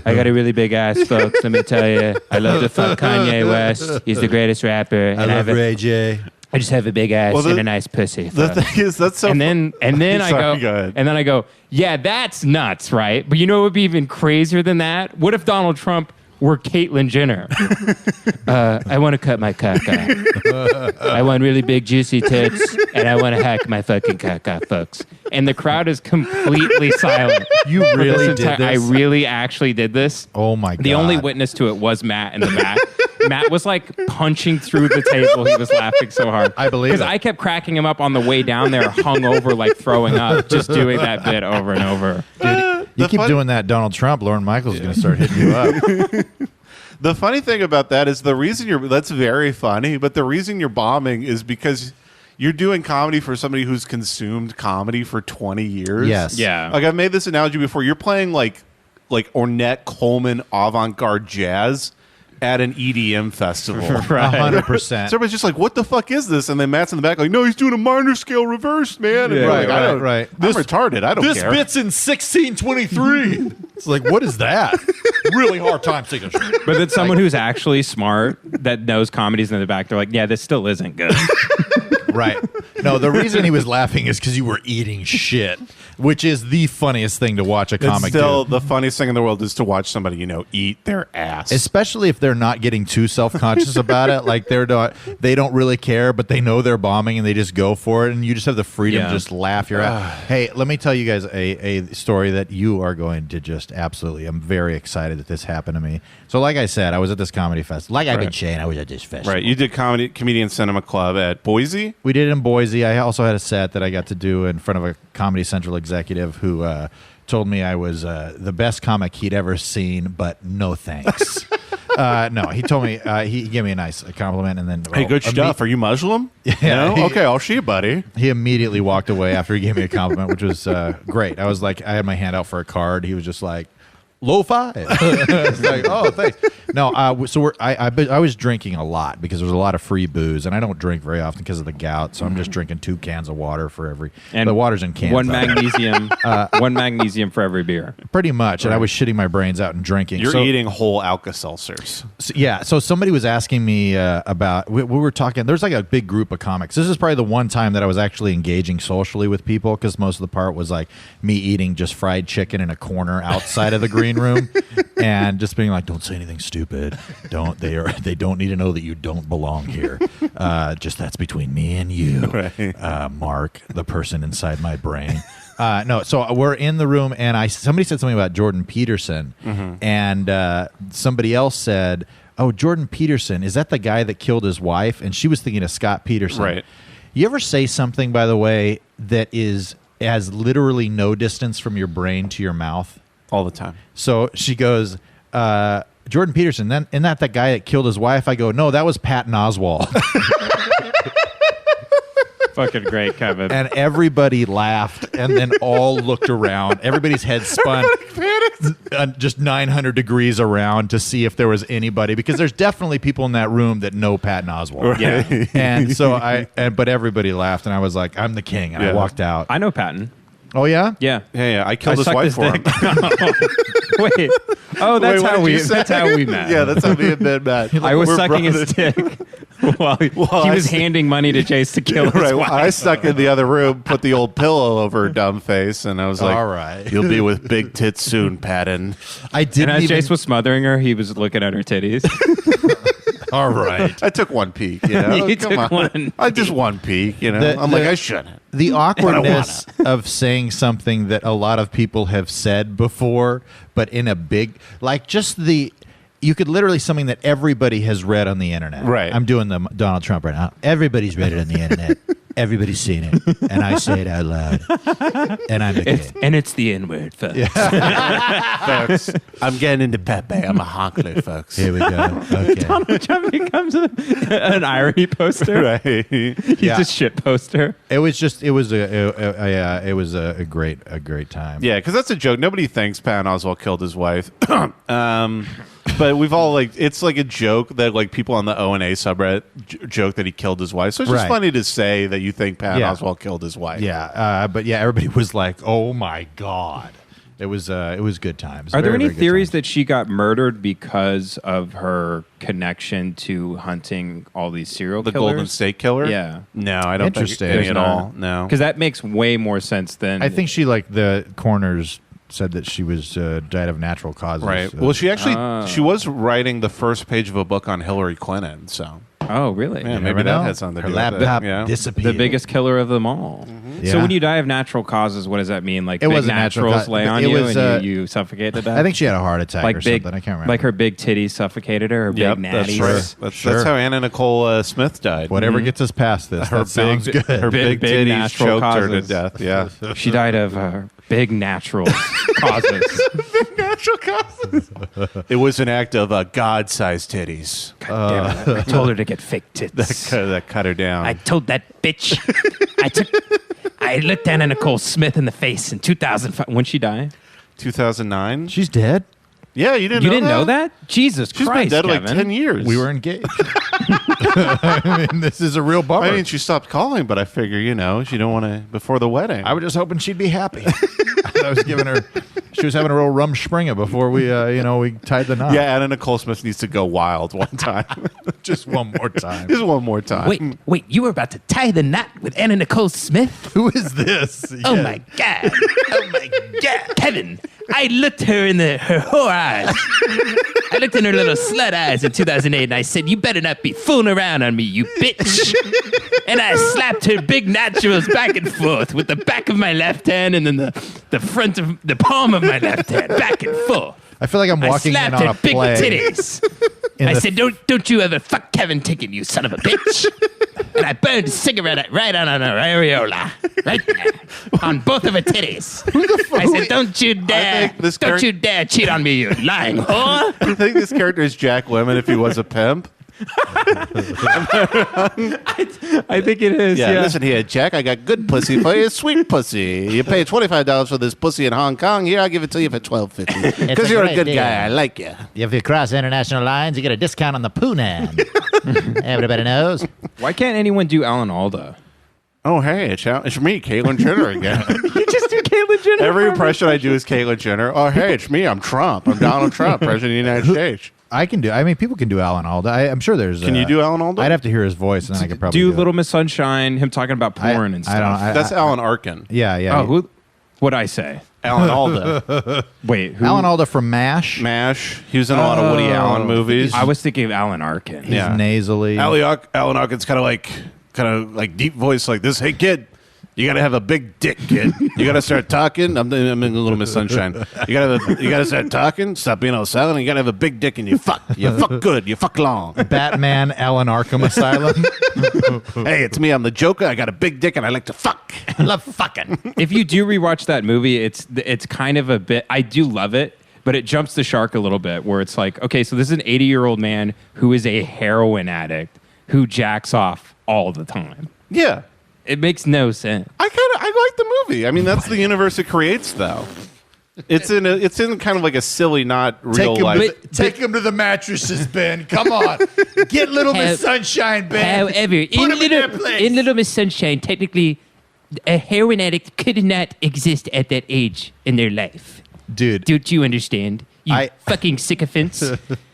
"I got a really big ass, folks. Let me tell you. I love to fuck Kanye West. He's the greatest rapper. I love Ray J. I just have a big ass and a nice pussy." The thing is, that's so. And then Sorry, go ahead. and then I go, "Yeah, that's nuts, right? But you know what would be even crazier than that? What if Donald Trump were Caitlyn Jenner?" "I want to cut my cock off. I want really big juicy tits, and I want to hack my fucking cock off, folks." And the crowd is completely silent. You really did this? I really actually did this. Oh my God. The only witness to it was Matt in the back. Matt was like punching through the table. He was laughing so hard. I believe Because it. I kept cracking him up on the way down there, hung over, like throwing up, just doing that bit over and over. Dude, you keep doing that, Donald Trump, Lauren Michaels is going to start hitting you up. The funny thing about that is the reason that's very funny, but the reason you're bombing is because you're doing comedy for somebody who's consumed comedy for 20 years. Yes. Yeah. Like I've made this analogy before. You're playing like Ornette Coleman avant-garde jazz at an EDM festival. 100%. So everybody's just like, "What the fuck is this?" And then Matt's in the back like, "No, he's doing a minor scale reverse, man." And Yeah. you're like, Right. I'm retarded. I don't This care. bit's in 1623. It's like, what is that? Really hard time signature. But then someone who's actually smart that knows comedy's in the back, they're like, "Yeah, this still isn't good." Right. No, the reason he was laughing is because you were eating shit, which is the funniest thing to watch a It's comic still do. the funniest thing in the world is to watch somebody, eat their ass. Especially if they're not getting too self-conscious about it. Like they don't really care, but they know they're bombing and they just go for it. And you just have the freedom to just laugh your ass. Hey, let me tell you guys a story that you are going to just absolutely. I'm very excited that this happened to me. So like I said, I was at this comedy festival. Like I've been saying, I was at this festival. Right. You did Comedian Cinema Club at Boise? We did it in Boise. I also had a set that I got to do in front of a Comedy Central executive who told me I was the best comic he'd ever seen, but no thanks. No, he told me, he gave me a nice compliment. And then, Hey, good stuff. Are you Muslim? Yeah, No? Okay, I'll see you, buddy. He immediately walked away after he gave me a compliment, which was great. I was like, I had my hand out for a card. He was just like, low five. It's like, oh, thanks. No, so I was drinking a lot because there was a lot of free booze, and I don't drink very often because of the gout. So I'm just drinking 2 cans of water for every. And the water's in cans. One magnesium for every beer. Pretty much, and I was shitting my brains out and drinking. You're So- eating whole Alka-Seltzers. So, yeah, so somebody was asking me about, we were talking, there's like a big group of comics. This is probably the one time that I was actually engaging socially with people because most of the part was like me eating just fried chicken in a corner outside of the green room and just being like, don't say anything stupid. They don't need to know that you don't belong here. Just that's between me and you, Mark, the person inside my brain. No, so we're in the room, and somebody said something about Jordan Peterson, and somebody else said, "Oh, Jordan Peterson, is that the guy that killed his wife?" And she was thinking of Scott Peterson. Right. You ever say something, by the way, that has literally no distance from your brain to your mouth? All the time. So she goes, Jordan Peterson, isn't that the guy that killed his wife? I go, no, that was Patton Oswalt. Fucking great, Kevin. And everybody laughed, and then all looked around. Everybody's head spun just 900 degrees around to see if there was anybody, because there's definitely people in that room that know Patton Oswalt. Yeah. And so but everybody laughed, and I was like, I'm the king, and I walked out. I know Patton. Oh yeah, Yeah. Yeah, I killed his sucked wife his for him. dick. Wait. Oh, that's Wait, what how did we. you say? That's how we met. Yeah, that's how me and Ben met. I was We're sucking his brothers. dick while he was handing money to Chase to kill his Right, wife. I stuck in the other room, put the old pillow over her dumb face, and I was like, All right. you'll be with big tits soon, Patton. I didn't And as even. Chase was smothering her, he was looking at her titties. All right. I took one peek, you know. You Come took on. one I just one peek, you know. I'm like, I shouldn't. The awkwardness of saying something that a lot of people have said before, but in a big, like just the, you could literally something that everybody has read on the internet. Right. I'm doing the Donald Trump right now. Everybody's read it on the internet. Everybody's seen it. And I say it out loud. And I'm the king. And it's the N-word, folks. Folks, I'm getting into Pepe. I'm a honkler, folks. Here we go. Okay. Donald Trump becomes an irony poster. Right. He's Yeah. a shit poster. It was a great time. Yeah, because that's a joke. Nobody thinks Patton Oswalt killed his wife. But we've all it's like a joke that like people on the O&A subreddit joke that he killed his wife. So it's just Right. funny to say that you think Patton Yeah. Oswalt killed his wife. Yeah, but yeah, everybody was like, "Oh my god!" It was good times. Are there Very, any very good theories times. that she got murdered because of her connection to hunting all these serial The killers? Golden State Killer? Yeah. No, I don't think Interesting. any There's at not. all. No. Because that makes way more sense than I think she the coroners said that she was died of natural causes. Right. Well, she actually she was writing the first page of a book on Hillary Clinton. So Oh, really? yeah, You maybe never that know. had something to Her do with it. laptop Yeah. disappeared. The biggest killer of them all. So Yeah. when you die of natural causes, what does that mean? Like It big wasn't natural naturals ca- lay on it you was, and you suffocate to death? I think she had a heart attack like or big, something. I can't remember. like her big titties suffocated her. Her Yep, big that's natties. right. That's Sure. how Anna Nicole Smith died. Whatever gets us past this. Her That sounds big, good. her Big- big, big titties natural choked her to causes. death. Yeah. She died of big natural causes. Natural causes. It was an act of God-sized titties God damn it. I told her to get fake tits. that cut her down. I told that bitch. I looked Anna Nicole Smith in the face in 2005. When she die? 2009. She's dead. Yeah, you didn't. You know didn't that? know that? Jesus She's Christ, been dead Kevin. like 10 years. We were engaged. I mean, this is a real bummer. I mean, she stopped calling, but I figure, she don't want to before the wedding. I was just hoping she'd be happy. I was giving her. She was having a real rumspringa before we, we tied the knot. Yeah, Anna Nicole Smith needs to go wild one time. just one more time. Just one more time. Wait, you were about to tie the knot with Anna Nicole Smith? Who is this? Oh Yeah. my God. Oh my God. Kevin, I looked her in her whore eyes. I looked in her little slut eyes in 2008 and I said, you better not be fooling around on me, you bitch. And I slapped her big naturals back and forth with the back of my left hand and then the front of the palm of my left hand, back and forth. I feel like I'm I walking in slapped on her a big play. titties. in I the- said, don't you ever fuck Kevin Ticken, you son of a bitch. And I burned a cigarette right on her areola, right there, on both of her titties. I said, don't you dare, think this don't you dare cheat on me, you lying whore. I think this character is Jack Lemmon if he was a pimp. I think it is. Yeah. Listen here, Jack. I got good pussy for you, sweet pussy. You pay $25 for this pussy in Hong Kong. Here, I'll give it to you for $12.50 because you're a great good deal. guy. I like you. If you cross international lines, you get a discount on the Poonan. Everybody knows. Why can't anyone do Alan Alda? Oh, hey, it's me, Caitlyn Jenner again. You just do Caitlyn Jenner. Every impression I do is Caitlyn Jenner. Oh, hey, it's me. I'm Trump. I'm Donald Trump, President of the United States. I can do. I mean, people can do Alan Alda. I'm sure there's. Can you do Alan Alda? I'd have to hear his voice, and then I could probably do it. Little Miss Sunshine, him talking about porn and stuff. I don't. That's Alan Arkin. Yeah, yeah. Oh, who? What'd I say? Alan Alda. Wait, who? Alan Alda from MASH. MASH. He was in a lot of Woody Allen movies. I was thinking of Alan Arkin. He's Yeah. nasally. Alan Arkin's kind of like deep voice like this. Hey, kid. You gotta have a big dick, kid. You gotta start talking. I'm in Little Miss Sunshine. You gotta start talking. Stop being all silent. You gotta have a big dick, and you fuck. You fuck good. You fuck long. Batman, Alan Arkham Asylum. Hey, it's me. I'm the Joker. I got a big dick, and I like to fuck. I love fucking. If you do rewatch that movie, it's kind of a bit. I do love it, but it jumps the shark a little bit. Where it's like, okay, so this is an 80-year-old man who is a heroin addict who jacks off all the time. Yeah. It makes no sense. I like the movie. I mean, that's the universe it creates, though. It's in kind of like a silly, not real life. Take him to the mattresses, Ben. Come on. Get Little Miss Sunshine, Ben. However, in Little Miss Sunshine, technically, a heroin addict could not exist at that age in their life. Dude. Don't you understand? You fucking sycophants.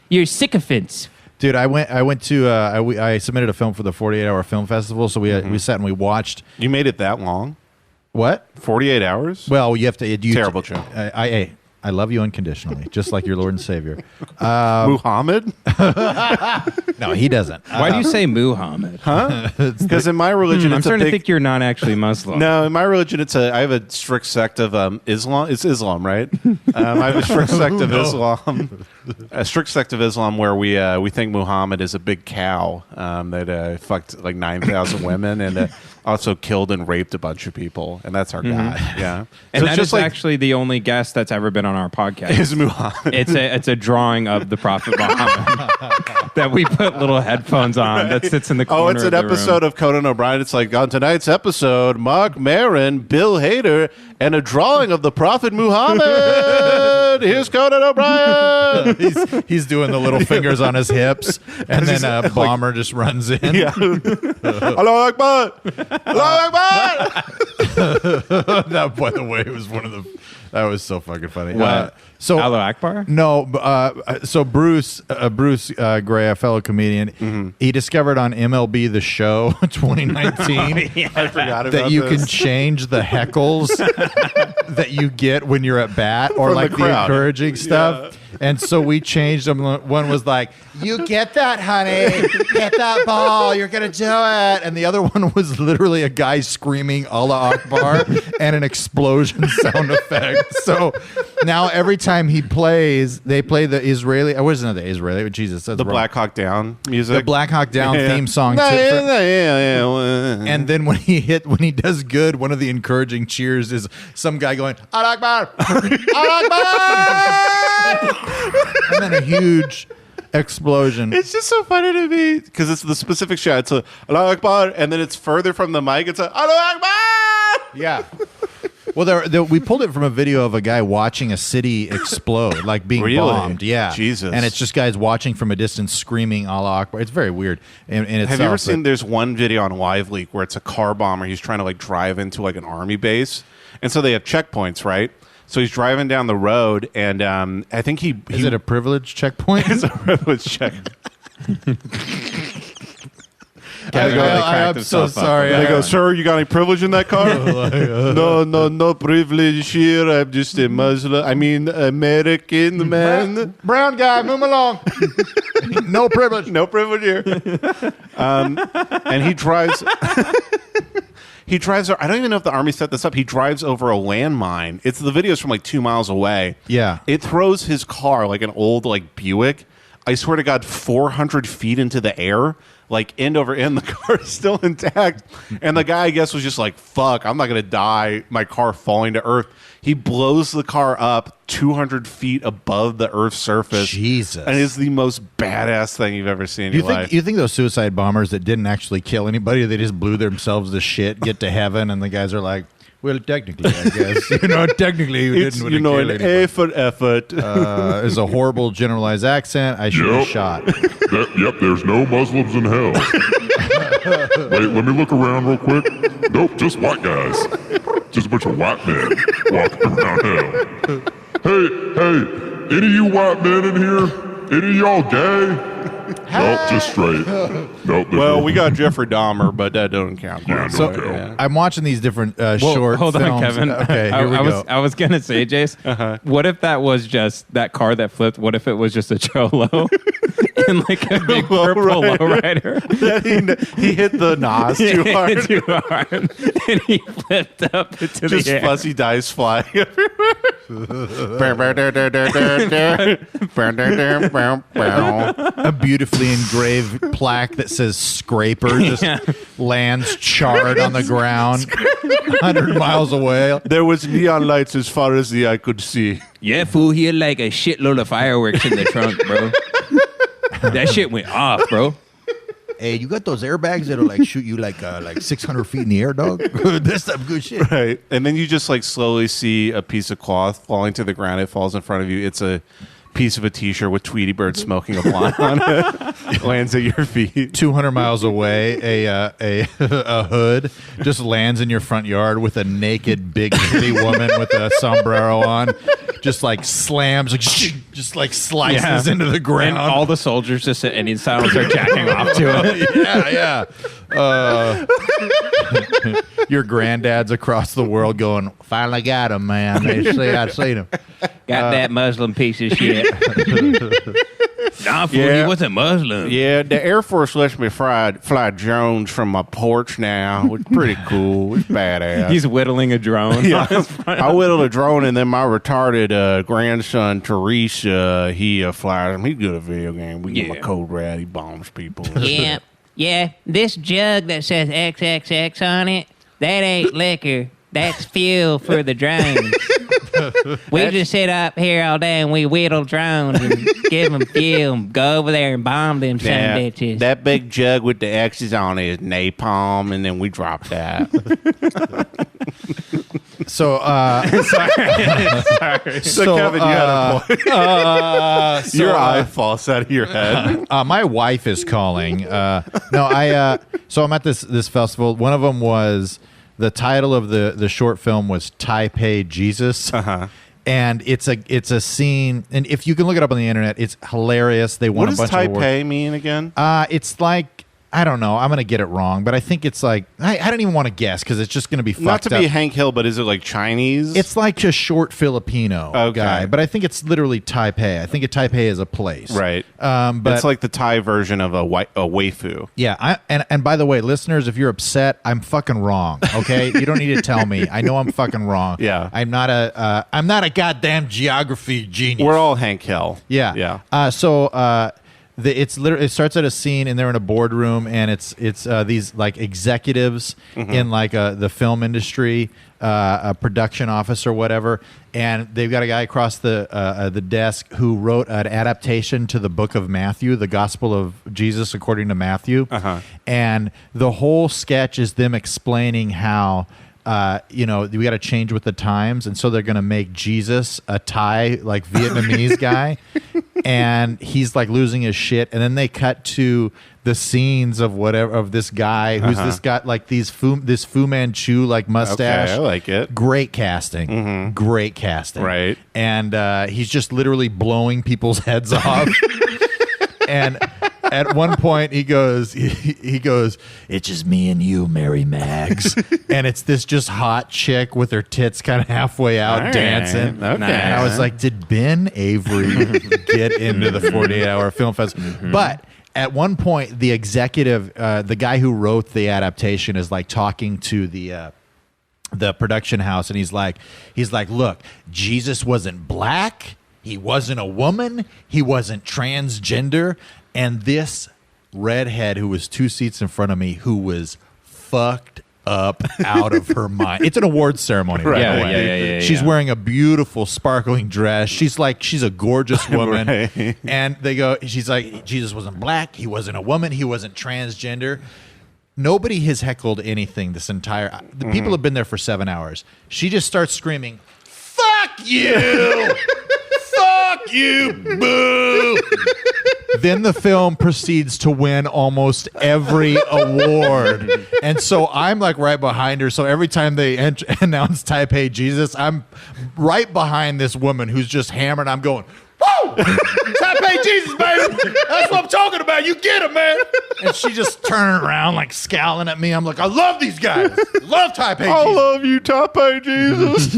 You're sycophants. Dude, I went to I submitted a film for the 48-hour film festival, so we sat and we watched. You made it that long? What? 48 hours? Well, you have to. Terrible joke. I love you unconditionally, just like your Lord and Savior. Muhammad? No, he doesn't. Why do you say Muhammad? Huh? Because in my religion, I'm it's starting a to big... think you're not actually Muslim. No, in my religion, I have a strict sect of Islam. It's Islam, right? I have a strict sect of Islam. A strict sect of Islam where we think Muhammad is a big cow that fucked like 9,000 women and also killed and raped a bunch of people, and that's our God. Yeah, And so that it's just is like, actually the only guest that's ever been on our podcast. is Muhammad. It's a drawing of the Prophet Muhammad that we put little headphones on that sits in the corner. Oh, it's an of the episode room. of Conan O'Brien. It's like, on tonight's episode, Mark Maron, Bill Hader, and a drawing of the Prophet Muhammad. Here's Conan O'Brien. He's doing the little fingers on his hips, and then a bomber just runs in. Yeah. Allahu Akbar. Allahu Akbar. That, by the way, was that was so fucking funny. What? So Allahu Akbar? No, so Bruce Gray, a fellow comedian, he discovered on MLB The Show 2019 I forgot about that you this. can change the heckles that you get when you're at bat or From like the the crowd. encouraging stuff. And so we changed them. One was like, "You get that, honey. Get that ball. You're going to do it." And the other one was literally a guy screaming Allah Akbar and an explosion sound effect. So now every time he plays, they play the Israeli, I wasn't the Israeli, but Jesus, that's The wrong. Black Hawk Down music. The Black Hawk Down theme song. And then when he does good, one of the encouraging cheers is some guy going, Allah Akbar! Allah Akbar! And then a huge explosion. It's just so funny to me because it's the specific shot. It's a Allahu Akbar, and then it's further from the mic. It's a Allahu Akbar. Yeah. Well, we pulled it from a video of a guy watching a city explode, like being Really? bombed. Yeah, Jesus. And it's just guys watching from a distance screaming Allah Akbar. It's very weird. In itself, Have you ever seen? There's one video on Live Leak where it's a car bomber. He's trying to like drive into like an army base, and so they have checkpoints, right? So he's driving down the road, and I think Is it a privilege checkpoint? It's a privilege check. I'm so sorry. They go, "Sir, you got any privilege in that car?" No privilege here. I'm just a Muslim. I mean, American man. Brown guy, move along. No privilege. No privilege here. And he drives. He drives. I don't even know if the army set this up. He drives over a landmine. The video's from like 2 miles away. Yeah. It throws his car like an old like Buick. I swear to God, 400 feet into the air, like end over end. The car is still intact, and the guy, I guess, was just like, "Fuck, I'm not gonna die." My car falling to earth. He blows the car up 200 feet above the Earth's surface. Jesus. And it's the most badass thing you've ever seen in your life. You think those suicide bombers that didn't actually kill anybody, they just blew themselves to shit, get to heaven, and the guys are like, well, technically, I guess. Technically, you It's, didn't you know, kill an anybody. A for effort. It's a horrible generalized accent. I should have shot. Yep, there's no Muslims in hell. Wait, let me look around real quick. Nope, just white guys. Just a bunch of white men walking around hell. Hey, any of you white men in here? Any of y'all gay? Nope, just straight. Nope. Well, we got Jeffrey Dahmer, but that doesn't count. Yeah, So no count. I'm watching these different Well, short hold on, films. Kevin. Okay, here we go. I was gonna say, Jace, what if that was just that car that flipped? What if it was just a cholo in like a big purple lowrider? he hit the nos too hard. Too hard, and he flipped up into Just the air. fuzzy dice flying everywhere. A beautifully engraved plaque that says "Scraper" just lands charred on the ground 100 miles away. There was neon lights as far as the eye could see. Yeah, fool, he had like a shitload of fireworks in the trunk, bro. That shit went off, bro. Hey, you got those airbags that'll like shoot you like 600 feet in the air, dog? That's some good shit. Right. And then you just like slowly see a piece of cloth falling to the ground. It falls in front of you. It's a piece of a T-shirt with Tweety Bird smoking a blunt on it. Lands at your feet. 200 miles away, a hood just lands in your front yard with a naked big titty woman with a sombrero on. Just like slams, like, just like slices into the ground. And all the soldiers just at any sound start jacking off to it. Yeah. Your granddad's across the world going, finally got him, man. I seen him. Got that Muslim piece of shit. Nah, fool, he wasn't Muslim. Yeah, the Air Force lets me fly drones from my porch now. It's pretty cool. It's badass. He's whittling a drone. Yeah, I whittled a drone, and then my retarded grandson, Teresa, he flies them. He's good at video game. We give him a code red. He bombs people. Yeah. This jug that says XXX on it, that ain't liquor. That's fuel for the drones. We just sit up here all day and we whittle drones and give them fuel and go over there and bomb them son of bitches. That big jug with the X's on it is napalm, and then we drop that. So, So Kevin, you had a point. Your eye falls out of your head. my wife is calling. So I'm at this festival. One of them was, the title of the short film was Taipei Jesus. And it's a scene, and if you can look it up on the internet, it's hilarious. They won What a does bunch of awards. Taipei mean again? It's like, I don't know. I'm going to get it wrong, but I think it's like, I don't even want to guess because it's just going to be fucked Not to up. be Hank Hill, but is it like Chinese? It's like just short Filipino Okay. guy, but I think it's literally Taipei. I think Taipei is a place. right. But it's like the Thai version of a waifu. yeah, and by the way, listeners, if you're upset, I'm fucking wrong. Okay, you don't need to tell me. I know I'm fucking wrong. Yeah. I'm not a goddamn geography genius. We're all Hank Hill. Yeah. Yeah. It starts at a scene and they're in a boardroom and it's these like executives in like the film industry, a production office or whatever, and they've got a guy across the desk who wrote an adaptation to the book of Matthew, the Gospel of Jesus according to Matthew, and the whole sketch is them explaining how. We got to change with the times, and so they're going to make Jesus a Thai, like Vietnamese guy, and he's like losing his shit. And then they cut to the scenes of this guy who's this guy like this Fu Manchu like mustache. Okay, I like it. Great casting, great casting, Right. And he's just literally blowing people's heads off, and. At one point, he goes, it's just me and you, Mary Mags. And it's this just hot chick with her tits kind of halfway out All dancing. right. Okay. And I was like, did Ben Avery get into the 48-hour film festival? But at one point, the executive, the guy who wrote the adaptation is like talking to the production house. And he's like, look, Jesus wasn't black. He wasn't a woman. He wasn't transgender. And this redhead who was 2 seats in front of me, who was fucked up out of her mind. It's an awards ceremony, right? Yeah. She's wearing a beautiful, sparkling dress. She's a gorgeous woman. Right. And she's like, Jesus wasn't black. He wasn't a woman. He wasn't transgender. Nobody has heckled anything this entire. The people have been there for 7 hours. She just starts screaming, "Fuck you! Fuck you! Boo!" Then the film proceeds to win almost every award. And so I'm like right behind her. So every time they announce Taipei Jesus, I'm right behind this woman who's just hammered. I'm going, "Woo! Taipei Jesus, baby! That's what I'm talking about. You get it, man!" And she just turned around like scowling at me. I'm like, I love these guys. Love Taipei Jesus. I love you, Taipei Jesus.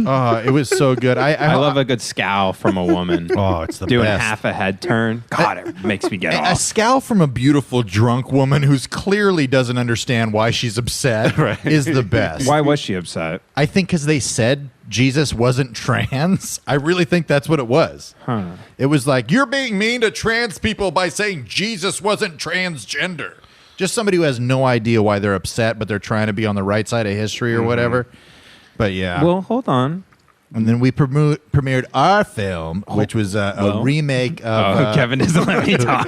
It was so good. I love a good scowl from a woman. Oh, it's the Doing best. half a head turn. God, it makes me get A off. scowl from a beautiful drunk woman who's clearly doesn't understand why she's upset is the best. Why was she upset? I think because they said Jesus wasn't trans. I really think that's what it was. It was like, you're being mean to trans people by saying Jesus wasn't transgender. Just somebody who has no idea why they're upset, but they're trying to be on the right side of history or whatever. But yeah. Well, hold on. And then we premiered our film, which was a remake of... Kevin doesn't let me talk.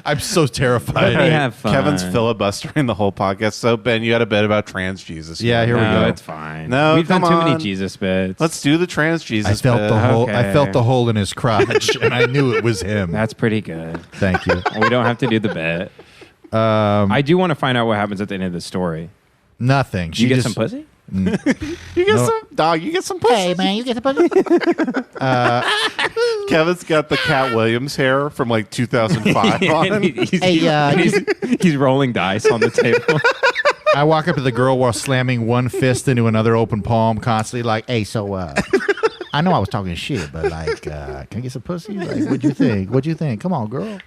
I'm so terrified. Let me have fun. Kevin's filibustering the whole podcast. So, Ben, you had a bit about trans Jesus. Yeah, here we No, go. it's fine. No, We've done come too many on. Jesus bits. Let's do the trans Jesus. I felt bit. the hole. Okay. I felt the hole in his crotch, and I knew it was him. That's pretty good. Thank you. We don't have to do the bit. I do want to find out what happens at the end of the story. Nothing. Do you get some pussy? You get some dog. You get some pussy. Hey, man, you get the pussy? Kevin's got the Cat Williams hair from like 2005 on him. He's rolling dice on the table. I walk up to the girl while slamming one fist into another open palm, constantly like, Hey, so, I know I was talking shit, but, like, can I get some pussy? Like, what'd you think? What'd you think? Come on, girl.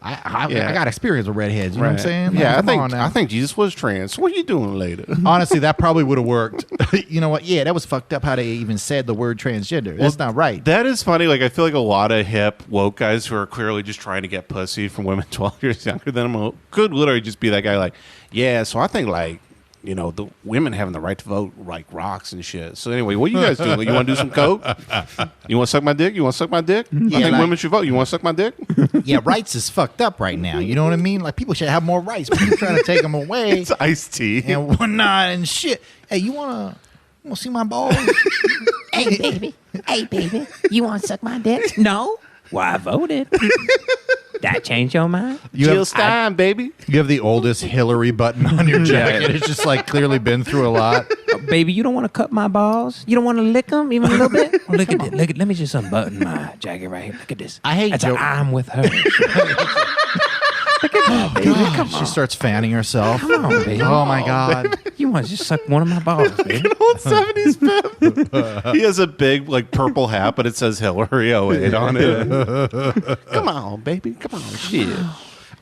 I got experience with redheads. You know what I'm saying? Like, Yeah, come on now. I think Jesus was trans. What are you doing later? honestly, that probably would have worked. You know what? Yeah, that was fucked up how they even said the word transgender. That's not right. That is funny. Like, I feel like a lot of hip woke guys who are clearly just trying to get pussy from women 12 years younger than them could literally just be that guy. Like, yeah, so I think like, you know, the women having the right to vote like rocks and shit. So anyway, what you guys doing? Like, you want to do some coke? You want to suck my dick? You want to suck my dick? I think like- women should vote. You want to suck my dick? Yeah, rights is fucked up right now. You know what I mean? Like, people should have more rights. People trying to take them away It's iced tea. and whatnot and shit. Hey, you wanna see my balls? Hey, baby, you want to suck my dick? No. Well, I voted. That changed your mind? Jill Stein, baby. You have the oldest Hillary button on your jacket. It's just like clearly been through a lot. Baby, you don't want to cut my balls? You don't want to lick them even a little bit? Oh, look at this. Look at. Let me just unbutton my jacket right here. Look at this. I hate That's Joe. I'm with her. She starts fanning herself. Come on, baby. Oh my God. You want to just suck one of my balls, baby? Old 70s pimp. He has a big like purple hat, but it says Hillary 08 on it. Come on, baby. Come on, shit.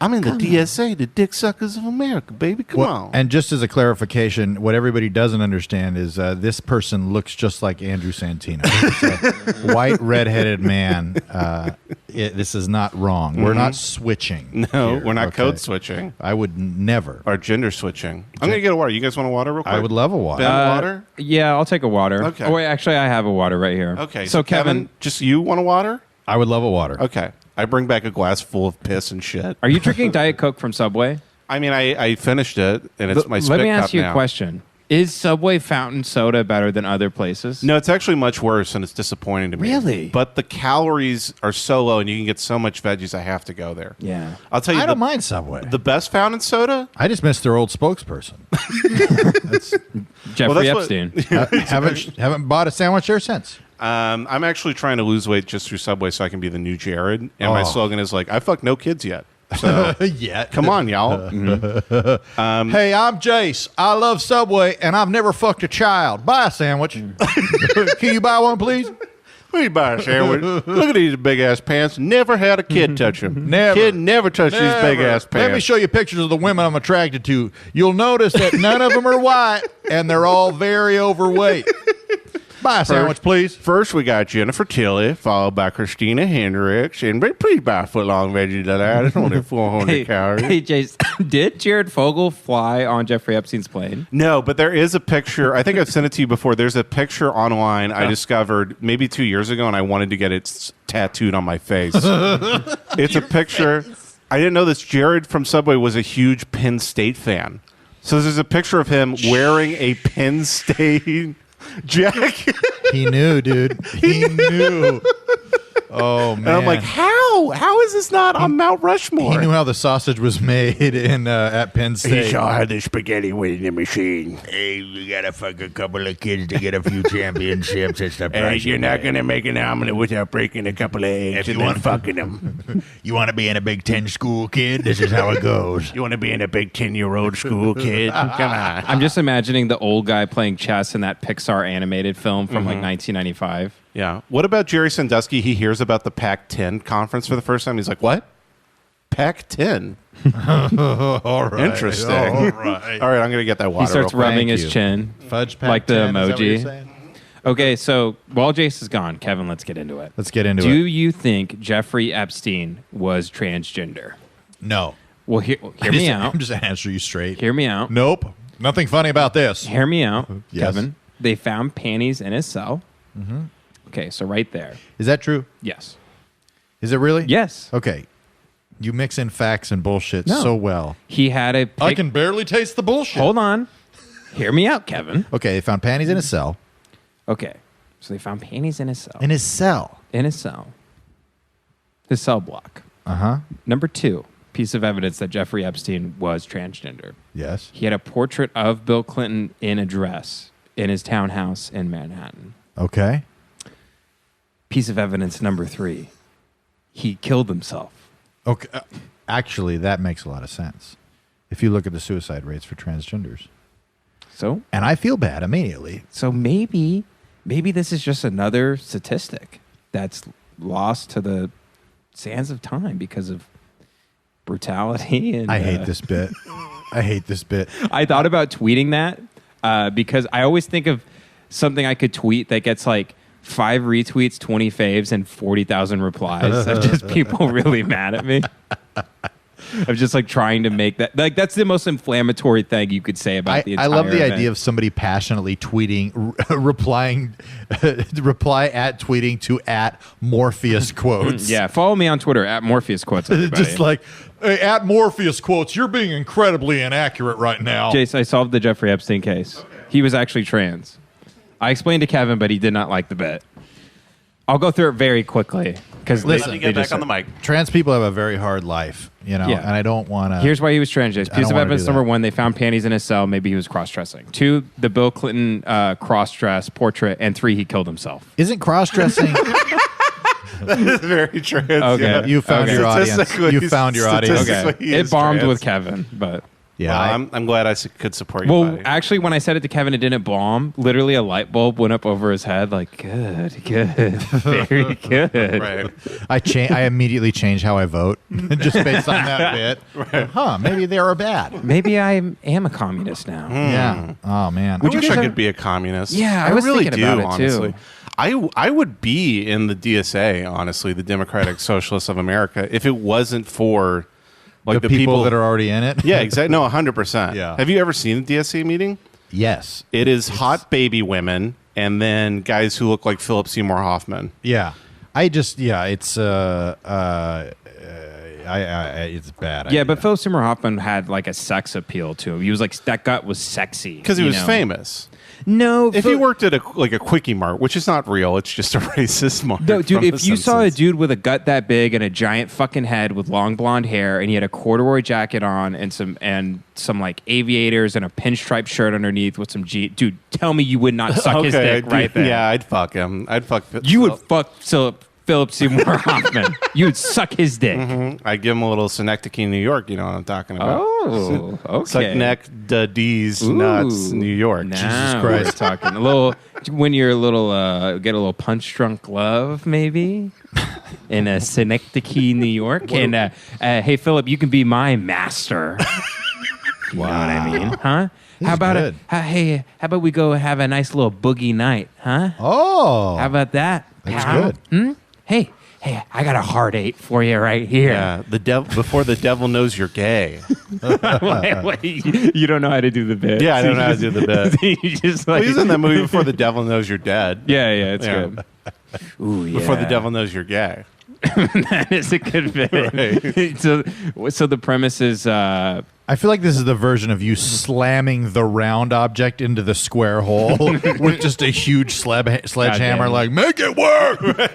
I'm in the DSA, the Dick Suckers of America, baby. Come on. And just as a clarification, what everybody doesn't understand is this person looks just like Andrew Santino. It's a white, redheaded man. This is not wrong. We're not switching. No, here, we're not okay? code switching I would never. or gender switching. I'm going to get a water. You guys want a water real quick? I would love a water. Ben, water? Yeah, I'll take a water. Okay. Oh, wait, actually, I have a water right here. Okay. So, Kevin, just you want a water? I would love a water. Okay. I bring back a glass full of piss and shit. are you drinking Diet Coke from Subway? I mean, I finished it, and it's my spit Let me cup ask you now. a question. Is Subway fountain soda better than other places? No, it's actually much worse, and it's disappointing to me. Really? But the calories are so low, and you can get so much veggies. I have to go there. Yeah. I'll tell you, I don't mind Subway. the best fountain soda. I just miss their old spokesperson. Jeffrey that's what- Epstein. Haven't bought a sandwich there since. I'm actually trying to lose weight just through Subway so I can be the new Jared. And my Oh. slogan is like, I fucked no kids yet. So Yeah. come on, y'all. Hey, I'm Jace. I love Subway, and I've never fucked a child. Buy a sandwich. Can you buy one, please? What do you buy a sandwich? Look at these big ass pants. Never had a kid touch them. Never. Kid never touched these big ass pants. Let me show you pictures of the women I'm attracted to. You'll notice that none of them are white, and they're all very overweight. Buy a sandwich, please. First, we got Jennifer Tilly, followed by Christina Hendricks, and please buy a foot long veggie delight. It's only 400 calories. Hey, Jace, did Jared Fogle fly on Jeffrey Epstein's plane? No, but there is a picture. I think I've sent it to you before. There's a picture online I discovered maybe 2 years ago, and I wanted to get it tattooed on my face. It's a picture. I didn't know this. Jared from Subway was a huge Penn State fan. So there's a picture of him wearing a Penn State jacket. He knew, dude. He knew. Oh, man. And I'm like, how? How is this not on Mount Rushmore? He knew how the sausage was made in at Penn State. had the spaghetti waiting machine. Hey, we gotta fuck a couple of kids to get a few championships. It's the price. You're not going to make an omelet without breaking a couple of eggs and then fucking them. You want to be in a Big Ten school, kid? This is how it goes. You want to be in a big 10-year-old school kid? Come on. I'm just imagining the old guy playing chess in that Pixar animated film from like 1995. Yeah. What about Jerry Sandusky? He hears about the Pac-10 conference for the first time. He's like, what? Pac-10? All right. Interesting. All right. All right, I'm going to get that water. He starts real quick. rubbing Thank his you. chin. Fudge Like the Pac-10, is that what you're emoji. saying? Okay, so while Jace is gone, Kevin, let's get into it. Let's get into Do it. you think Jeffrey Epstein was transgender? No. Well, hear me out. I'm just answering you straight. Hear me out. Nope. Nothing funny about this. Hear me out, Yes. Kevin. They found panties in his cell. Okay, so right there. Is that true? Yes. Is it really? Yes. Okay. You mix in facts and bullshit No. so well. He had a I can barely taste the bullshit. Hold on. Hear me out, Kevin. Okay, they found panties in his cell. Okay. So they found panties in his cell. In his cell. In his cell. His cell block. Uh-huh. Number 2, piece of evidence that Jeffrey Epstein was transgender. Yes. He had a portrait of Bill Clinton in a dress in his townhouse in Manhattan. Okay. Piece of evidence number 3. He killed himself. Okay. Actually, that makes a lot of sense. If you look at the suicide rates for transgenders. So And I feel bad immediately. maybe this is just another statistic that's lost to the sands of time because of brutality. And I hate this bit. I hate this bit. I thought about tweeting that because I always think of something I could tweet that gets like 5 retweets, 20 faves, and 40,000 replies of just people really mad at me. Of just like trying to make that like that's the most inflammatory thing you could say about the I entire love the event. idea of somebody passionately tweeting, reply at tweeting to at Morpheus quotes. Yeah, follow me on Twitter at Morpheus Quotes. Everybody. Just like, hey, at Morpheus quotes, you're being incredibly inaccurate right now. Jace, I solved the Jeffrey Epstein case. Okay. He was actually trans. I explained to Kevin, but he did not like the bit. I'll go through it very quickly because Let me get back on the mic. Trans people have a very hard life, you know, Yeah. and I don't want to. Here's why he was trans. Jace. I Piece don't of wanna evidence do that. number 1: they found panties in his cell. Maybe he was cross-dressing. 2: the Bill Clinton cross-dress portrait, and 3: he killed himself. Isn't cross-dressing? Very trans. Okay. Yeah. You found your audience. Statistically- You found your audience. statistically, Okay, he it is bombed trans. with Kevin, but. Yeah. Well, I'm glad I could support you. Well, buddy. actually, when I said it to Kevin, it didn't bomb. Literally, a light bulb went up over his head. Like, good, very good. Right. I immediately changed how I vote just based on that bit. Right. Huh? Maybe they are bad. Maybe I am a communist now. Yeah. Oh man. I wish guys I ever- could be a communist. Yeah, I was really thinking do, about it, too. honestly. I would be in the DSA, honestly, the Democratic Socialists of America, if it wasn't for like the people that are already in it. Yeah, exactly. No, 100%. Yeah. Have you ever seen a DSA meeting? Yes. It is hot baby women and then guys who look like Philip Seymour Hoffman. Yeah. It's it's bad. Yeah, but Philip Seymour Hoffman had like a sex appeal to him. He was like, that gut was sexy. Because he you was know? famous. No. If he worked at a Quickie Mart, which is not real, it's just a racist mart. No, dude, from if The you saw a Simpsons. dude with a gut that big and a giant fucking head with long blonde hair and he had a corduroy jacket on and some like aviators and a pinstripe shirt underneath with some dude, tell me you would not suck his dick right there. Yeah, I'd fuck him. I'd fuck. You would fuck Philip Seymour Hoffman. You would suck his dick. I'd give him a little Synecdoche, New York. You know what I'm talking about? Oh, okay. Suck neck, D's, nuts, New York. Now Jesus we're Christ. talking a little when you're a little get a little punch drunk love maybe in a Synecdoche, New York, and hey Philip, you can be my master. You know what I mean, huh? How about good. Hey, how about we go have a nice little boogie night, huh? Oh. How about that? That's pal? good. Hey, I got a hard 8 for you right here. Yeah, the devil before the devil knows you're gay. Wait, you don't know how to do the bit. Yeah, I don't know how to do the bit. You just Well, like, he's in that movie Before the Devil Knows You're Dead. yeah, it's Yeah. good. Ooh, yeah. Before the devil knows you're gay. That is a good bit. So the premise is I feel like this is the version of you slamming the round object into the square hole with just a huge sledgehammer, Goddamn. like, make it work! Make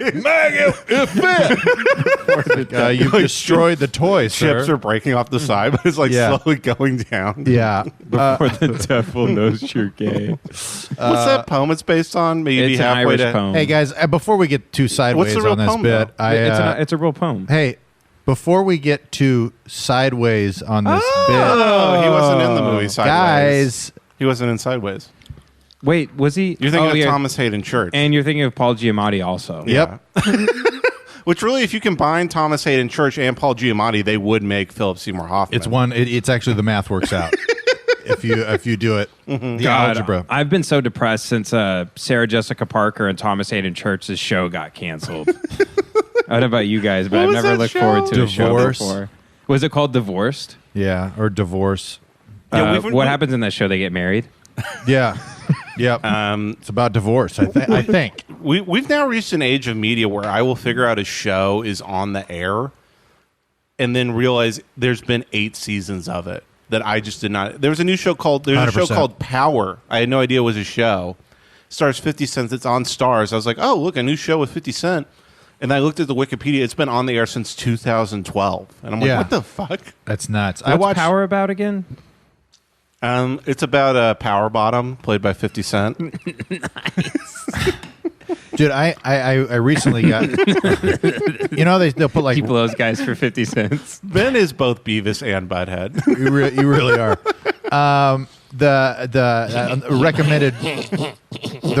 it fit! You've destroyed the toy, sir. Chips are breaking off the side, but it's like Yeah. slowly going down. Yeah. before the devil knows you're gay. What's that poem it's based on? Maybe It's an halfway Irish to poem. Hey, guys, before we get too sideways real on this poem, bit, though? It's a real poem. hey, before we get too sideways on this Oh, he wasn't in the movie bit, Sideways. guys, He wasn't in Sideways. Wait, was he? You're thinking Oh, of yeah. Thomas Hayden Church. And you're thinking of Paul Giamatti also. Yep. Which really, if you combine Thomas Hayden Church and Paul Giamatti, they would make Philip Seymour Hoffman. It's one. It's actually the math works out if you do it. The God, algebra. I've been so depressed since Sarah Jessica Parker and Thomas Hayden Church's show got canceled. I don't know about you guys, but What I've was never that looked show? forward to a show Divorce. before. Was it called Divorced? Yeah, or divorce. Yeah, we've- What happens in that show? They get married? Yeah. Yep. It's about divorce. I think. We've now reached an age of media where I will figure out a show is on the air and then realize there's been 8 seasons of it that I just did not. There was a new show called. There's a show 100%. called Power. I had no idea it was a show. Stars 50 Cent. It's on Stars. I was like, oh, look, a new show with 50 Cent. And I looked at the Wikipedia. It's been on the air since 2012. And I'm like, what the fuck? That's nuts. What's I watched Power about again? It's about a power bottom played by 50 Cent. Dude, I recently got. They'll put like Keep those guys for 50 cents. Ben is both Beavis and Butthead. you really are. The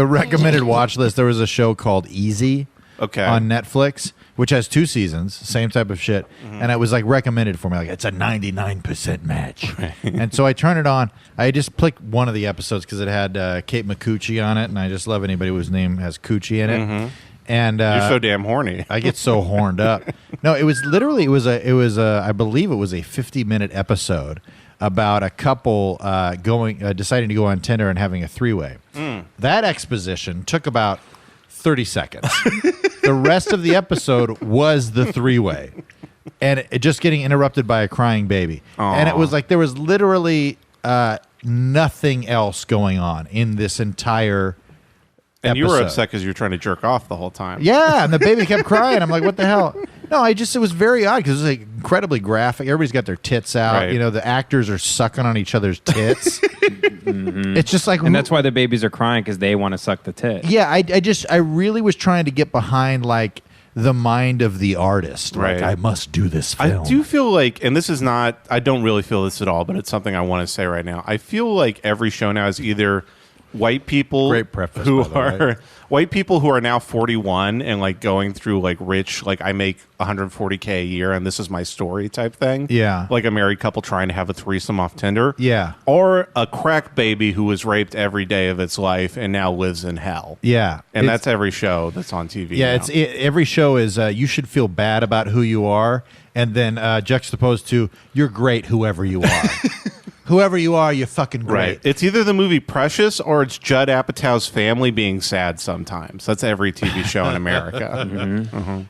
recommended watch list. There was a show called Easy. Okay. On Netflix, which has 2 seasons, same type of shit, and it was like recommended for me, like it's a 99% match. And so I turned it on. I just clicked one of the episodes because it had Kate McCucci on it, and I just love anybody whose name has Coochie in it. And You're so damn horny. I get so horned up. No, it was literally I believe it was a 50-minute episode about a couple deciding to go on Tinder and having a 3-way. That exposition took about 30 seconds. The rest of the episode was the 3-way, and it just getting interrupted by a crying baby. Aww. And it was like there was literally nothing else going on in this entire And you were episode. upset because you were trying to jerk off the whole time. Yeah, and the baby kept crying. I'm like, what the hell? No, it was very odd because it was like incredibly graphic. Everybody's got their tits out. Right. The actors are sucking on each other's tits. It's just like, And that's why the babies are crying, because they want to suck the tit. yeah, I really was trying to get behind like the mind of the artist. Right. Like, I must do this film. I do feel like, and this is not, I don't really feel this at all, but it's something I want to say right now. I feel like every show now is either white people Great preface, who by the way. are white people who are now 41 and like going through like rich, like I make $140K a year and this is my story type thing. Yeah. Like a married couple trying to have a threesome off Tinder. Yeah. Or a crack baby who was raped every day of its life and now lives in hell. Yeah. And It's- that's every show that's on TV. Yeah, now. every show is you should feel bad about who you are, and then juxtaposed to you're great, whoever you are. Whoever you are, you're fucking great. Right. It's either the movie Precious or it's Judd Apatow's family being sad sometimes. That's every TV show in America.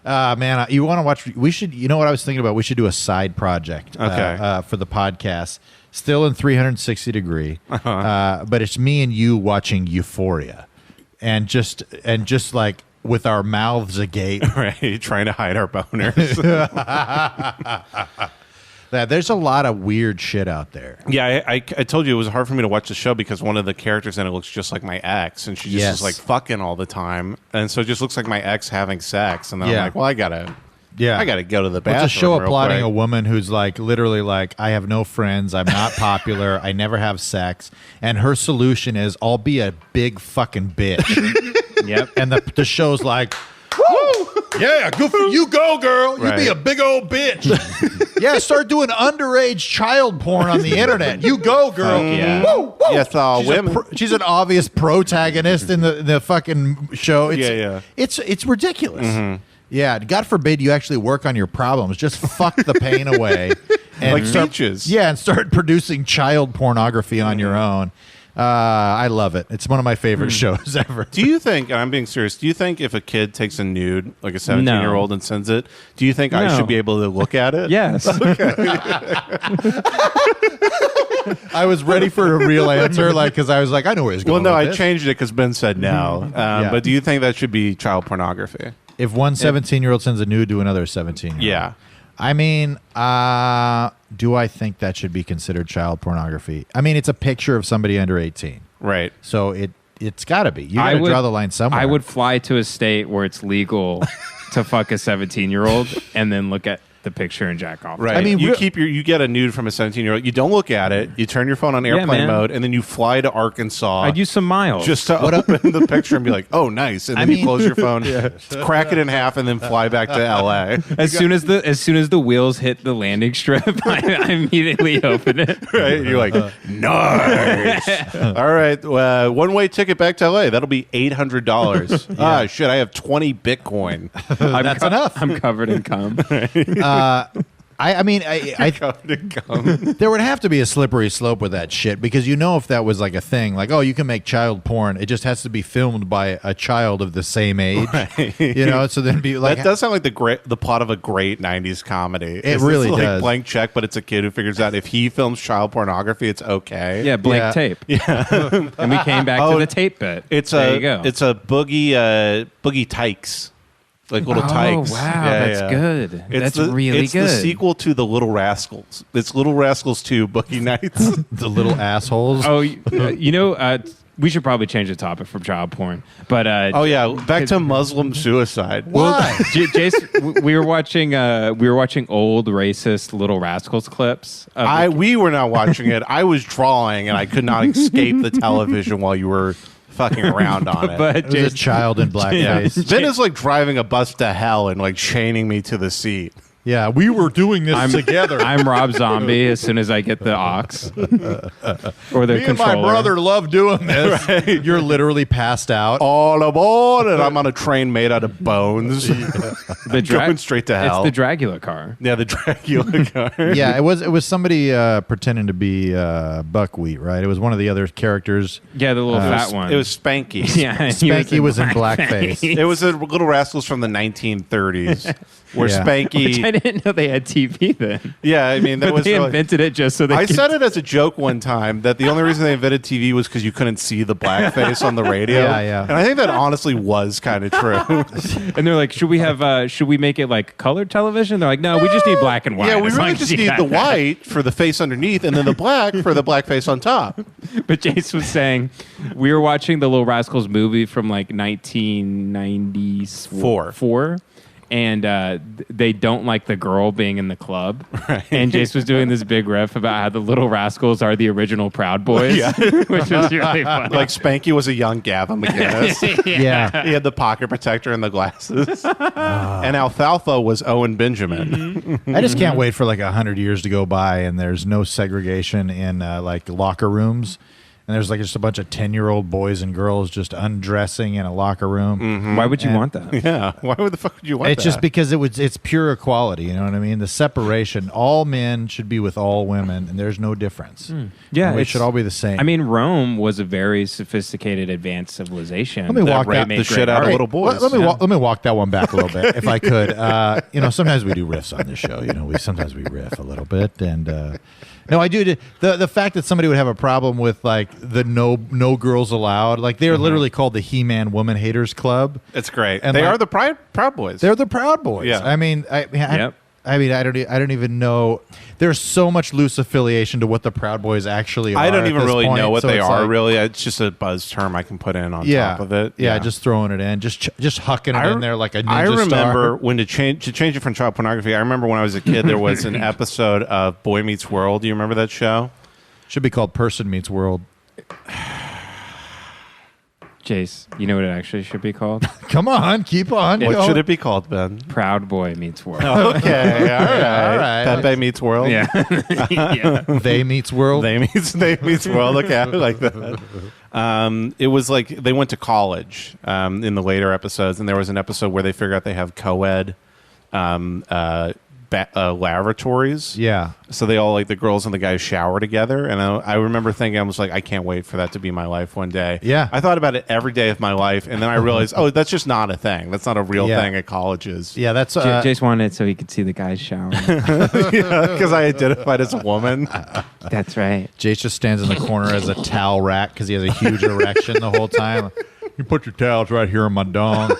Man, you want to watch? We should. You know what I was thinking about? We should do a side project. Okay. For the podcast, still in 360 degree, but it's me and you watching Euphoria, and just like with our mouths agape. Right. Trying to hide our boners. There's a lot of weird shit out there. Yeah, I told you it was hard for me to watch the show because one of the characters in it looks just like my ex, and she just Yes. is like fucking all the time, and so it just looks like my ex having sex, and then Yeah. I'm like, well, I gotta go to the bathroom. It's a show real applauding quick. a woman who's like literally like, I have no friends, I'm not popular, I never have sex, and her solution is I'll be a big fucking bitch. Yep. And the show's like, woo! Yeah, good for you, go girl. You be Right. a big old bitch. Yeah, start doing underage child porn on the internet. You go, girl. yeah. Woo, woo. Yes, women. She's an obvious protagonist in the fucking show. It's, Yeah. It's ridiculous. Yeah, God forbid you actually work on your problems. Just fuck the pain away. And Like Peaches. Yeah, and start producing child pornography on your own. I love it. It's one of my favorite shows ever. Do you think, and I'm being serious, do you think if a kid takes a nude, like a 17-year-old, and sends it, do you think I No. should be able to look at it? Yes. I was ready for a real answer, like because I was like, I know where he's Well, going. no, with I this. changed it because Ben said no. Yeah. But do you think that should be child pornography? If one 17-year-old sends a nude to another 17-year-old. Yeah. I mean, do I think that should be considered child pornography? I mean, it's a picture of somebody under 18. Right. So it's got to be. You got to draw the line somewhere. I would fly to a state where it's legal to fuck a 17-year-old and then look at the picture and jack off. Right. I mean, you get a nude from a 17-year-old. You don't look at it. You turn your phone on airplane man. mode, and then you fly to Arkansas. I'd use some miles. just to open the picture and be like, "Oh, nice," and then you close your phone, crack it in half, and then fly back to L.A. as soon as the wheels hit the landing strip, I immediately open it. Right? You're like, nice. All right, one-way ticket back to L.A. That'll be $800. Ah, shit! I have 20 Bitcoin. That's enough. I'm covered in cum. I mean, Come. there would have to be a slippery slope with that shit because if that was like a thing, like, oh, you can make child porn, it just has to be filmed by a child of the same age, So then be like that does sound like the plot of a great '90s comedy. It really does. Blank check, but it's a kid who figures out if he films child pornography, it's okay. Yeah, blank tape. Yeah, and we came back to the tape bit. There you go. It's a boogie tykes. Like little tykes. Oh, wow, that's good. That's really good. It's the sequel to The Little Rascals. It's Little Rascals 2, Boogie Nights. The little assholes. Oh, we should probably change the topic from child porn. But back to Muslim suicide. Why? Jace, we were watching old racist Little Rascals clips. We were not watching it. I was drawing, and I could not escape the television while you were fucking around on it. But it was a child in blackface. Ben is like driving a bus to hell and like chaining me to the seat. Yeah, we were doing this together. I'm Rob Zombie as soon as I get the aux or the Me controller. and my brother love doing this. Right. You're literally passed out. All aboard, and I'm on a train made out of bones. Going straight to hell. It's the Dragula car. Yeah, the Dragula car. Yeah, it was somebody pretending to be Buckwheat, right? It was one of the other characters. Yeah, the little fat one. It was Spanky. Yeah, Spanky was in blackface. It was a Little Rascals from the 1930s, where Spanky. Which I didn't know they had TV then. Yeah, I mean, that but was they really, invented it just so they. I said it as a joke one time that the only reason they invented TV was because you couldn't see the blackface on the radio. Yeah. And I think that honestly was kind of true. And they're like, should we make it like colored television? They're like, no, we just need black and white. Yeah, we As really long as just you need got the that. white for the face underneath, and then the black for the black face on top. But Jace was saying we were watching the Little Rascals movie from like 1994. And they don't like the girl being in the club. Right. And Jace was doing this big riff about how the Little Rascals are the original Proud Boys, which was really funny. Like Spanky was a young Gavin McInnes. Yeah. He had the pocket protector and the glasses. And Alfalfa was Owen Benjamin. I just can't wait for like 100 years to go by and there's no segregation in like locker rooms. And there's like just a bunch of 10-year-old boys and girls just undressing in a locker room. Mm-hmm. Why would you want that? Yeah. Why the fuck would you want that? It's just because it's pure equality. You know what I mean? The separation. All men should be with all women, and there's no difference. Yeah, And we should all be the same. I mean, Rome was a very sophisticated, advanced civilization. Let me walk that that made the great shit out of art. little boys. Let me walk that one back a little bit, if I could. Sometimes we do riffs on this show. Sometimes we riff a little bit, and no, I do. The fact that somebody would have a problem with like the no girls allowed, like they're literally called the He-Man Woman Haters Club. It's great. And they like- are the Proud Boys. They're the Proud Boys. Yeah. I mean, I Yep. don't even know. There's so much loose affiliation to what the Proud Boys actually are. I don't at even this really point, know what so they it's are, like- really. It's just a buzz term I can put in on top of it. Yeah, just throwing it in, just hucking it in there like a ninja I remember star. when to change it from child pornography. I remember when I was a kid, there was an episode of Boy Meets World. Do you remember that show? Should be called Person Meets World. Jace, you know what it actually should be called? Come on, keep on. What go. should it be called, Ben? Proud Boy Meets World. Okay, all right. Pepe Meets World. Yeah. Yeah. They Meets World. They meets World. Okay, I like that. It was like they went to college in the later episodes, and there was an episode where they figure out they have co-ed lavatories. Yeah. So they all, like, the girls and the guys shower together. And I remember thinking, I was like, I can't wait for that to be my life one day. Yeah. I thought about it every day of my life. And then I realized, oh, that's just not a thing. That's not a real Yeah. thing at colleges. Yeah, that's Jace wanted it so he could see the guys showering. Because I identified as a woman. That's right. Jace just stands in the corner as a towel rack because he has a huge erection the whole time. You put your towels right here on my dong.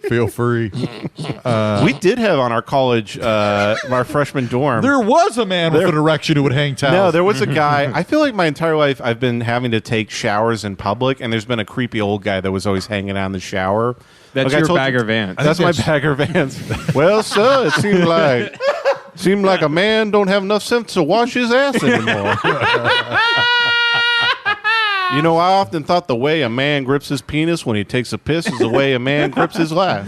Feel free. We did have on our college, our freshman dorm. There was a man with an erection who would hang towels. No, there was a guy. I feel like my entire life I've been having to take showers in public, and there's been a creepy old guy that was always hanging out in the shower. That's Like I your told you- Bagger Vance. That's my Bagger Vance. Well, sir, it seemed like a man don't have enough sense to wash his ass anymore. You know, I often thought the way a man grips his penis when he takes a piss is the way a man grips his life.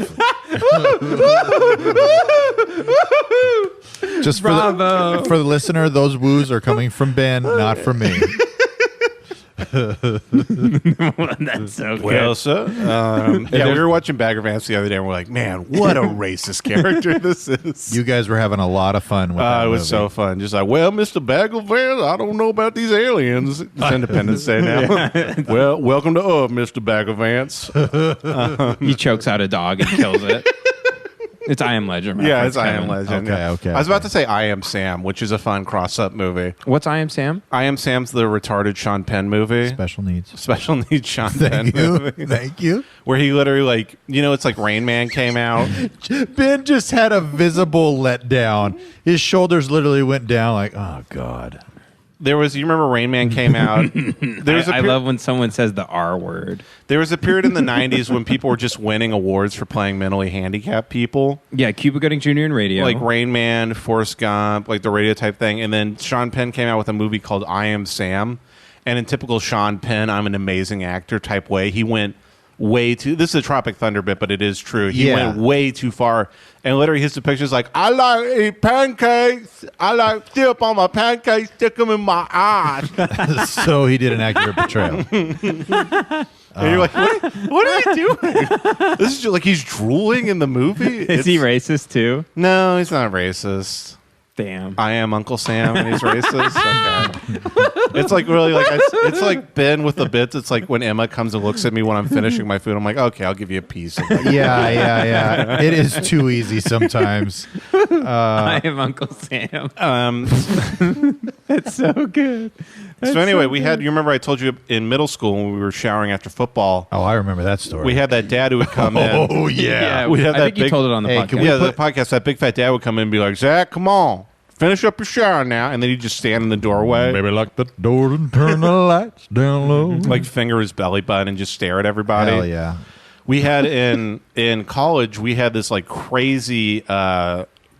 Just for the listener, those woos are coming from Ben, not from me. That's so good. Well, sir. Yeah, we were watching Bagger Vance the other day, and we're like, man, what a racist character this is. You guys were having a lot of fun with that It was movie. so fun. Just like, well, Mr. Bagger Vance, I don't know about these aliens. It's Independence Day now. Well, welcome to Mr. Bagger Vance. He chokes out a dog and kills it. It's I Am Legend. Yeah, it's reference, I Am Kevin. Legend. Okay, yeah. okay, I was about okay. to say I Am Sam, which is a fun cross-up movie. What's I Am Sam? I Am Sam's the retarded Sean Penn movie. Special needs. Special needs Sean Penn Thank you. movie. Thank you. Where he literally, like, it's like Rain Man came out. Ben just had a visible letdown. His shoulders literally went down like, oh, God. You remember Rain Man came out? I love when someone says the R word. There was a period in the 90s when people were just winning awards for playing mentally handicapped people. Yeah, Cuba Gooding Jr. in radio. Like Rain Man, Forrest Gump, like the radio type thing. And then Sean Penn came out with a movie called I Am Sam. And in typical Sean Penn, I'm an amazing actor type way, he went way too... This is a Tropic Thunder bit, but it is true. He went way too far. And literally his depiction is like, I like to eat pancakes. I like to dip on my pancakes, stick them in my eyes. So he did an accurate portrayal. And you're like, what are you doing? This is just like he's drooling in the movie. Is he racist too? No, he's not racist. Damn. I am Uncle Sam and he's racist. Okay. It's like really like it's like Ben with the bits. It's like when Emma comes and looks at me when I'm finishing my food. I'm like, okay, I'll give you a piece. Of like, Yeah. It is too easy sometimes. I am Uncle Sam. That's so good. so anyway, we had. You remember I told you in middle school when we were showering after football. Oh, I remember that story. We had that dad who would come in. Oh, yeah. We had I that think you big- told it on the Hey, podcast. can we Yeah, put- the podcast. That big fat dad would come in and be like, Zach, come on, finish up your shower now, and then he'd just stand in the doorway, Maybe lock the door and turn the lights down low. like finger his belly button and just stare at everybody. Hell yeah. We had in college, we had this like crazy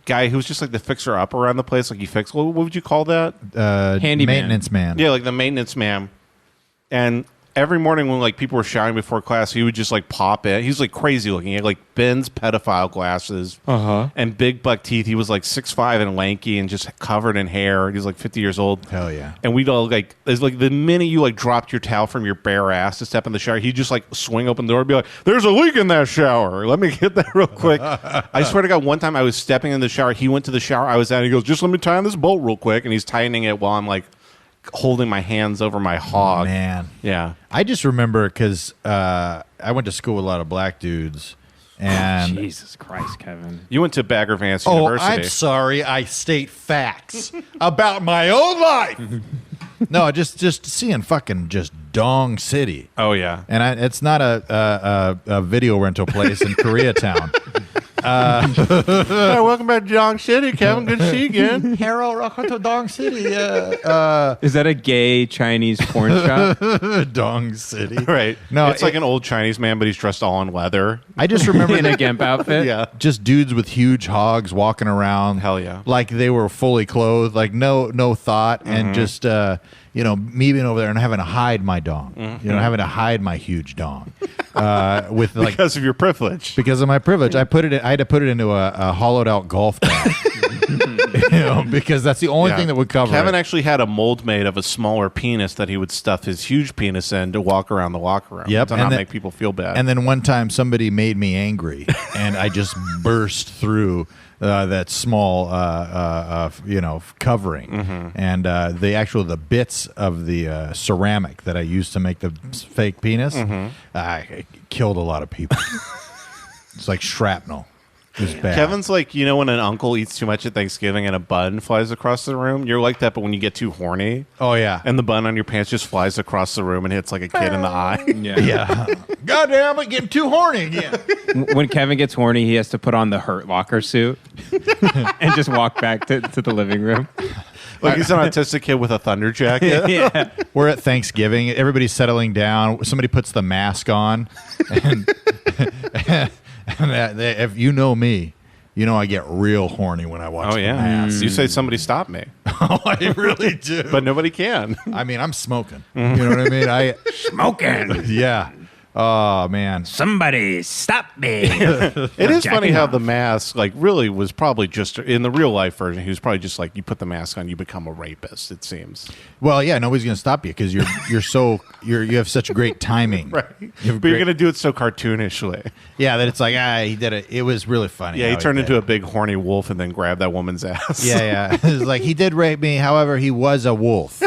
guy who was just like the fixer up around the place. Like he fixed. What would you call that? Handyman. Maintenance man. Yeah, like the maintenance man. And every morning when like people were showering before class, he would just like pop in. He was like crazy looking. He had like Ben's pedophile glasses and big buck teeth. He was like 6'5" and lanky and just covered in hair. He was like 50 years old. Hell yeah. And we'd all like, it's like the minute you like dropped your towel from your bare ass to step in the shower, he'd just like swing open the door and be like, there's a leak in that shower. Let me get that real quick. I swear to God, one time I was stepping in the shower. He went to the shower. I was out and he goes, just let me tie on this bolt real quick. And he's tightening it while I'm like holding my hands over my hog. Man. Yeah. I just remember because I went to school with a lot of black dudes. And Jesus Christ, Kevin. You went to Bagger Vance oh, University. I'm sorry. I state facts about my own life. No, just seeing fucking just Dong City. Oh, yeah. And it's not a video rental place in Koreatown. Hey, welcome back to Dong City, Kevin. Good to see you again. Harold Rakoto Dong City. Is that a gay Chinese porn shop? Dong City. Right. No, it's like an old Chinese man, but he's dressed all in leather. I just remember In a Gimp outfit? Yeah. just dudes with huge hogs walking around. Hell yeah. Like they were fully clothed, like no thought, and just me being over there and having to hide my dong. Having to hide my huge dong. With like Because of your privilege. because of my privilege, I had to put it into a hollowed out golf bag. Because that's the only Yeah. thing that would cover Kevin it. actually had a mold made of a smaller penis that he would stuff his huge penis in to walk around the locker room. Yep, To and not then- make people feel bad. And then one time somebody made me angry, and I just burst through that small, covering, and the bits of the ceramic that I used to make the fake penis, it killed a lot of people. It's like shrapnel. It was bad. Kevin's like, when an uncle eats too much at Thanksgiving and a bun flies across the room? You're like that, but when you get too horny Oh yeah, and the bun on your pants just flies across the room and hits like a kid in the eye. Yeah. yeah. Goddamn it, getting too horny again. When Kevin gets horny, he has to put on the Hurt Locker suit and just walk back to the living room. Like he's an autistic kid with a thunder jacket. Yeah. We're at Thanksgiving. Everybody's settling down. Somebody puts the mask on, and if you know me, you know I get real horny when I watch Oh, the yeah. mask. You say somebody stop me, Oh, I really do. but nobody can. I mean, I'm smoking. You know what I mean? Smoking. Yeah. Oh man. Somebody stop me. It is funny Jacking how off. the mask, like, really was probably just in the real life version. He was probably just like, you put the mask on, you become a rapist. It seems Well, yeah, nobody's going to stop you because you have such great timing. right, You have but you're great- gonna do it so cartoonishly. Yeah, that it's like he did it. It was really funny. Yeah, he how turned did into it. a big horny wolf and then grabbed that woman's ass. Yeah. It's like he did rape me. However, he was a wolf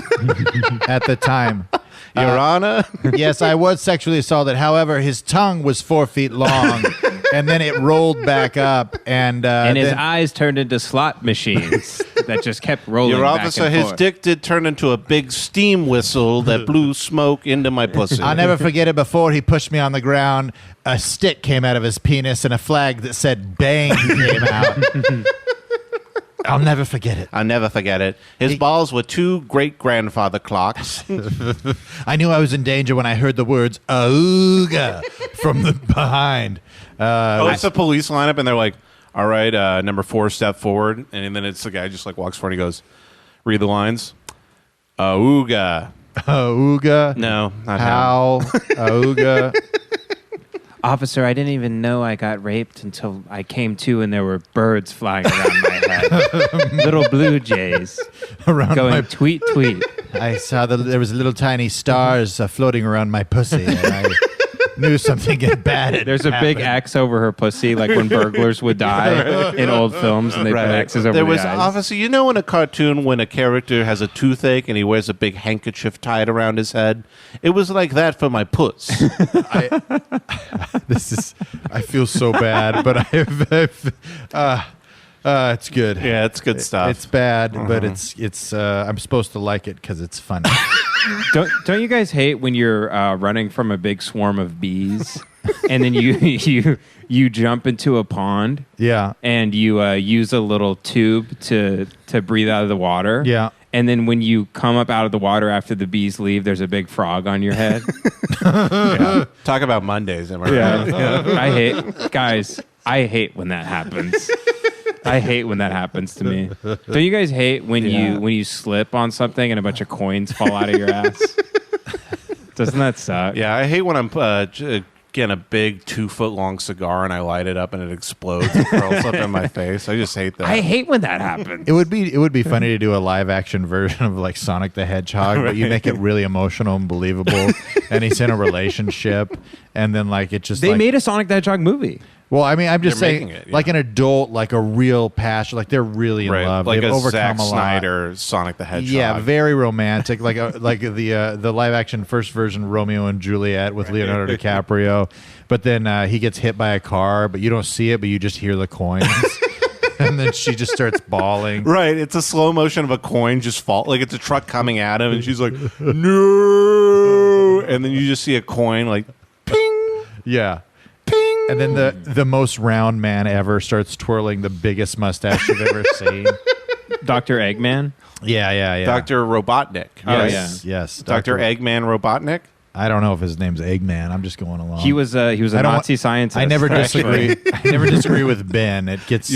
at the time. Your Honor. Yes, I was sexually assaulted. However, his tongue was 4 feet long, and then it rolled back up, and his then- eyes turned into slot machines that just kept rolling. Your back officer, and his forth. dick did turn into a big steam whistle that blew smoke into my pussy. I'll never forget it. Before he pushed me on the ground, a stick came out of his penis, and a flag that said "bang" came out. I'll never forget it. I'll never forget it. His balls were 2 great-grandfather clocks. I knew I was in danger when I heard the words "Auga" from the behind. It's a police lineup, and they're like, all right, number 4, step forward. And then it's the guy just, like, walks forward and he goes, read the lines. Ooga. Auga. No, not How? Auga. Officer, I didn't even know I got raped until I came to and there were birds flying around my head. Little blue jays Around going my tweet, tweet. I saw that there was little tiny stars floating around my pussy, and I knew something bad had There's a big happened. X over her pussy, like when burglars would die in old films and they put X's over There the was, eyes. officer, you know in a cartoon when a character has a toothache and he wears a big handkerchief tied around his head? It was like that for my puss. I feel so bad, but it's good. Yeah, it's good stuff. It's bad, but it's. I'm supposed to like it because it's funny. Don't you guys hate when you're running from a big swarm of bees and then you jump into a pond Yeah. and you use a little tube to breathe out of the water? Yeah. And then when you come up out of the water after the bees leave, there's a big frog on your head. Talk about Mondays, am I right? I hate when that happens. I hate when that happens to me. Don't you guys hate when you slip on something and a bunch of coins fall out of your ass? Doesn't that suck? Yeah, I hate when I'm getting a big 2-foot-long cigar and I light it up and it explodes and curls up in my face. I just hate that. I hate when that happens. It would be funny to do a live action version of like Sonic the Hedgehog, but you make it really emotional and believable, and he's in a relationship, and then like it just They like, made a Sonic the Hedgehog movie. Well, I mean, I'm just They're saying, making it, like yeah. an adult, like a real passion, like they're really in right, love. like They've a overcome Zack a lot. Snyder Sonic the Hedgehog. Yeah, very romantic, like the live action first version Romeo and Juliet with Leonardo DiCaprio. But then he gets hit by a car, but you don't see it, but you just hear the coins, and then she just starts bawling. Right, it's a slow motion of a coin just fall, like it's a truck coming at him, and she's like, "No!" And then you just see a coin like, ping, Yeah. ping, And then the most round man ever starts twirling the biggest mustache you've ever seen. Dr. Eggman. Yeah. Dr. Robotnik. Oh, Yes. Yes. Dr. Eggman Robotnik. I don't know if his name's Eggman. I'm just going along. He was a I don't Nazi want- scientist. I never actually. disagree. I never disagree with Ben. It gets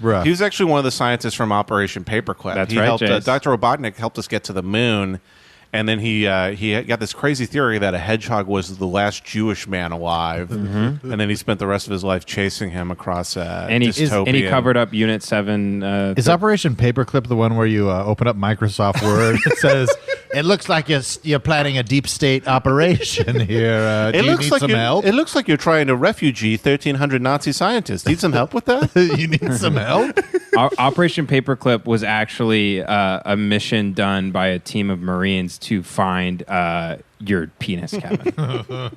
rough. He was actually one of the scientists from Operation Paperclip. That's he right, helped, Jace. Dr. Robotnik helped us get to the moon, and then he got this crazy theory that a hedgehog was the last Jewish man alive, and then he spent the rest of his life chasing him across And he dystopian. covered up Unit 7. Is Operation Paperclip the one where you open up Microsoft Word? It says, "It looks like you're planning a deep state operation here. Do you need some help? It looks like you're trying to refugee 1,300 Nazi scientists. Need some help with that? You need some help?" Operation Paperclip was actually a mission done by a team of Marines to find your penis, Kevin. Because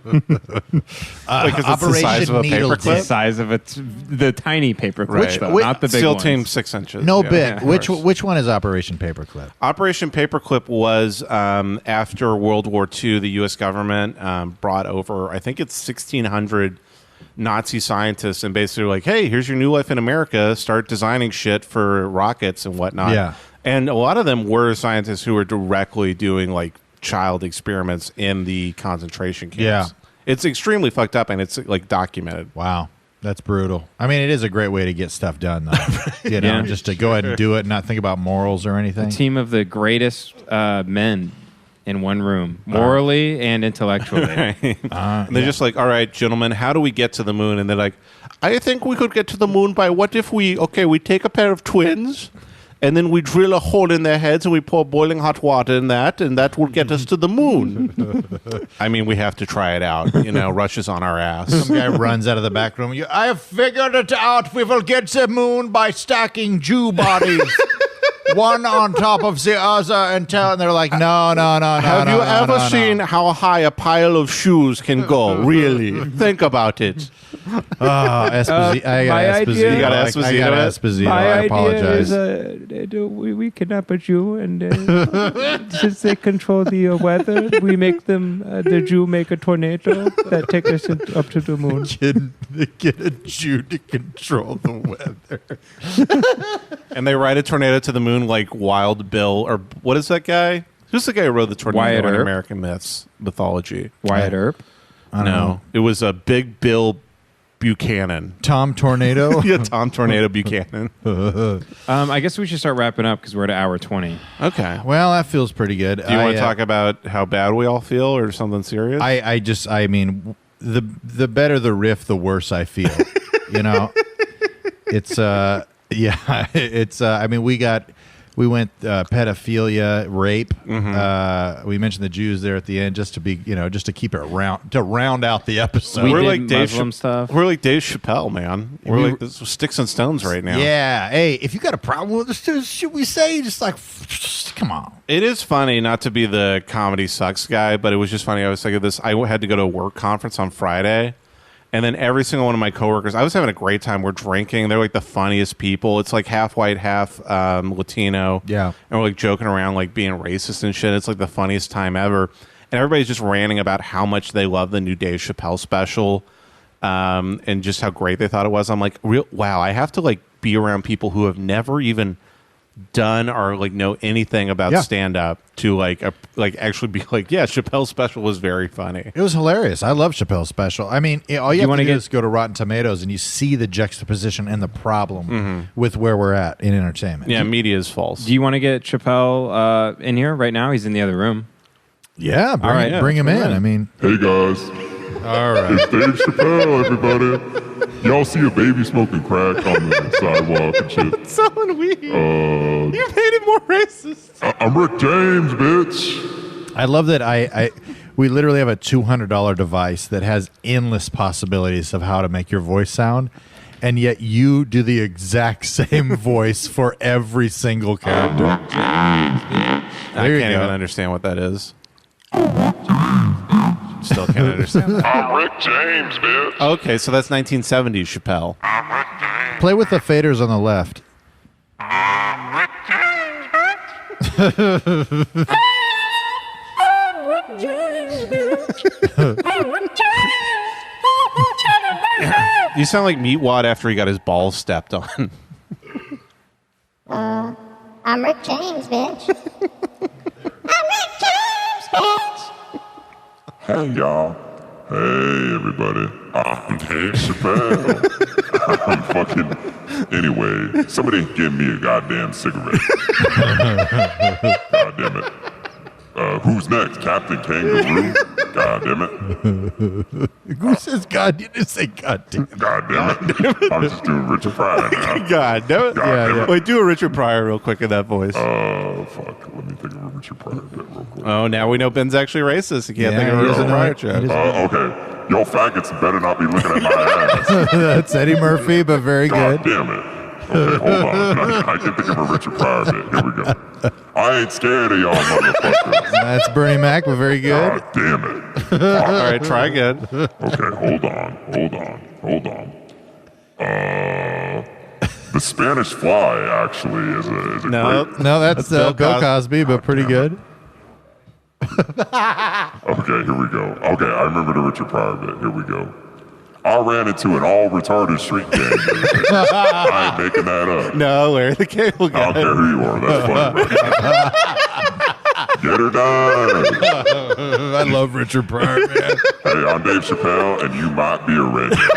it's the size of a Needle The paperclip. size of the tiny paperclip, Right. though, Wait, not the big SEAL ones. Team 6 inches. No Yeah. bit. of Which course. one is Operation Paperclip? Operation Paperclip was after World War II, the U.S. government brought over, I think it's 1,600 Nazi scientists and basically like, hey, here's your new life in America. Start designing shit for rockets and whatnot. Yeah. And a lot of them were scientists who were directly doing like child experiments in the concentration camps. Yeah. It's extremely fucked up and it's like documented. Wow. That's brutal. I mean, it is a great way to get stuff done, though. You know, Yeah. just to go ahead and do it and not think about morals or anything. A team of the greatest men in one room, morally and intellectually. And they're just like, all right, gentlemen, how do we get to the moon? And they're like, I think we could get to the moon by what if we take a pair of twins and then we drill a hole in their heads and we pour boiling hot water in that, and that will get us to the moon. I mean, we have to try it out. Rush is on our ass. Some guy runs out of the back room. I have figured it out. We will get the moon by stacking Jew bodies. One on top of the other and they're like, no. Have you ever seen how high a pile of shoes can go? Really? Think about it. Esposito. You got Esposito. I apologize. We kidnap a Jew, and since they control the weather, we make them, the Jew make a tornado that takes us up to the moon. Get a Jew to control the weather. And they ride a tornado to the moon like Wild Bill, or what is that guy? Who's the guy who wrote the tornado in American mythology? Wyatt Earp? I don't know. It was a Big Bill Buchanan. Tom Tornado? Yeah, Tom Tornado Buchanan. I guess we should start wrapping up because we're at hour 20. Okay. Well, that feels pretty good. Do you want to talk about how bad we all feel or something serious? I mean, the better the riff, the worse I feel. It's I mean, we went pedophilia, rape. Mm-hmm. We mentioned the Jews there at the end, just to be, just to keep it round out the episode. We're did like Muslim stuff. We're like Dave Chappelle, man. We're like this sticks and stones right now. Yeah. Hey, if you got a problem with this, should we say just come on? It is funny not to be the comedy sucks guy, but it was just funny. I was thinking this. I had to go to a work conference on Friday. And then every single one of my coworkers, I was having a great time. We're drinking. They're like the funniest people. It's like half white, half Latino. Yeah. And we're like joking around, like being racist and shit. It's like the funniest time ever. And everybody's just ranting about how much they love the new Dave Chappelle special and just how great they thought it was. I'm like, wow, I have to like be around people who have never even done or like know anything about stand-up to like actually be like, yeah, Chappelle's special was very funny. It was hilarious. I love Chappelle's special. I mean, all you have to do is go to Rotten Tomatoes and you see the juxtaposition and the problem with where we're at in entertainment. Yeah, media is false. Do you want to get Chappelle in here right now? He's in the other room. Yeah, bring him in. I mean, Hey guys, all right. it's Dave Chappelle, everybody. Y'all see a baby smoking crack on the sidewalk and shit. Selling weed. You made it more racist. I'm Rick James, bitch. I love that we literally have a $200 device that has endless possibilities of how to make your voice sound, and yet you do the exact same voice for every single character. I can't even understand what that is. Still can't understand that. I'm Rick James, bitch. Okay, so that's 1970s Chappelle. Play with the faders on the left. You sound like Meatwad after he got his balls stepped on. I'm Rick James, bitch. I'm Rick James, bitch. Hey, y'all. Hey, everybody. I'm Dave Chappelle. I'm fucking... Anyway, somebody give me a goddamn cigarette. God damn it. Who's next? Captain Kangaroo? God damn it. Who says God? You didn't say God damn it. God damn it. I'm just doing Richard Pryor now. God, no. damn it. Wait, do a Richard Pryor real quick in that voice. Oh, fuck. Let me think of a Richard Pryor bit real quick. Oh, now we know Ben's actually racist. He can't Yeah, think of a he Richard doesn't know Pryor it. joke. He doesn't- Okay. Yo, faggots better not be looking at my ass. That's Eddie Murphy, but very God good. damn it. Okay, hold on. I can think of a Richard Pryor bit. Here we go. I ain't scared of y'all motherfuckers. That's Bernie Mac, but very good. God damn it. All right, try again. Okay, hold on. The Spanish Fly actually is a No. great... No, that's Bill Bill Cosby, but pretty good. Okay, here we go. Okay, I remember the Richard Pryor bit. Here we go. I ran into an all-retarded street gang. I ain't making that up. No, Larry the Cable I Guy. don't care who you are. That's funny. Get her done. I love Richard Pryor, man. Hey, I'm Dave Chappelle, and you might be a redneck.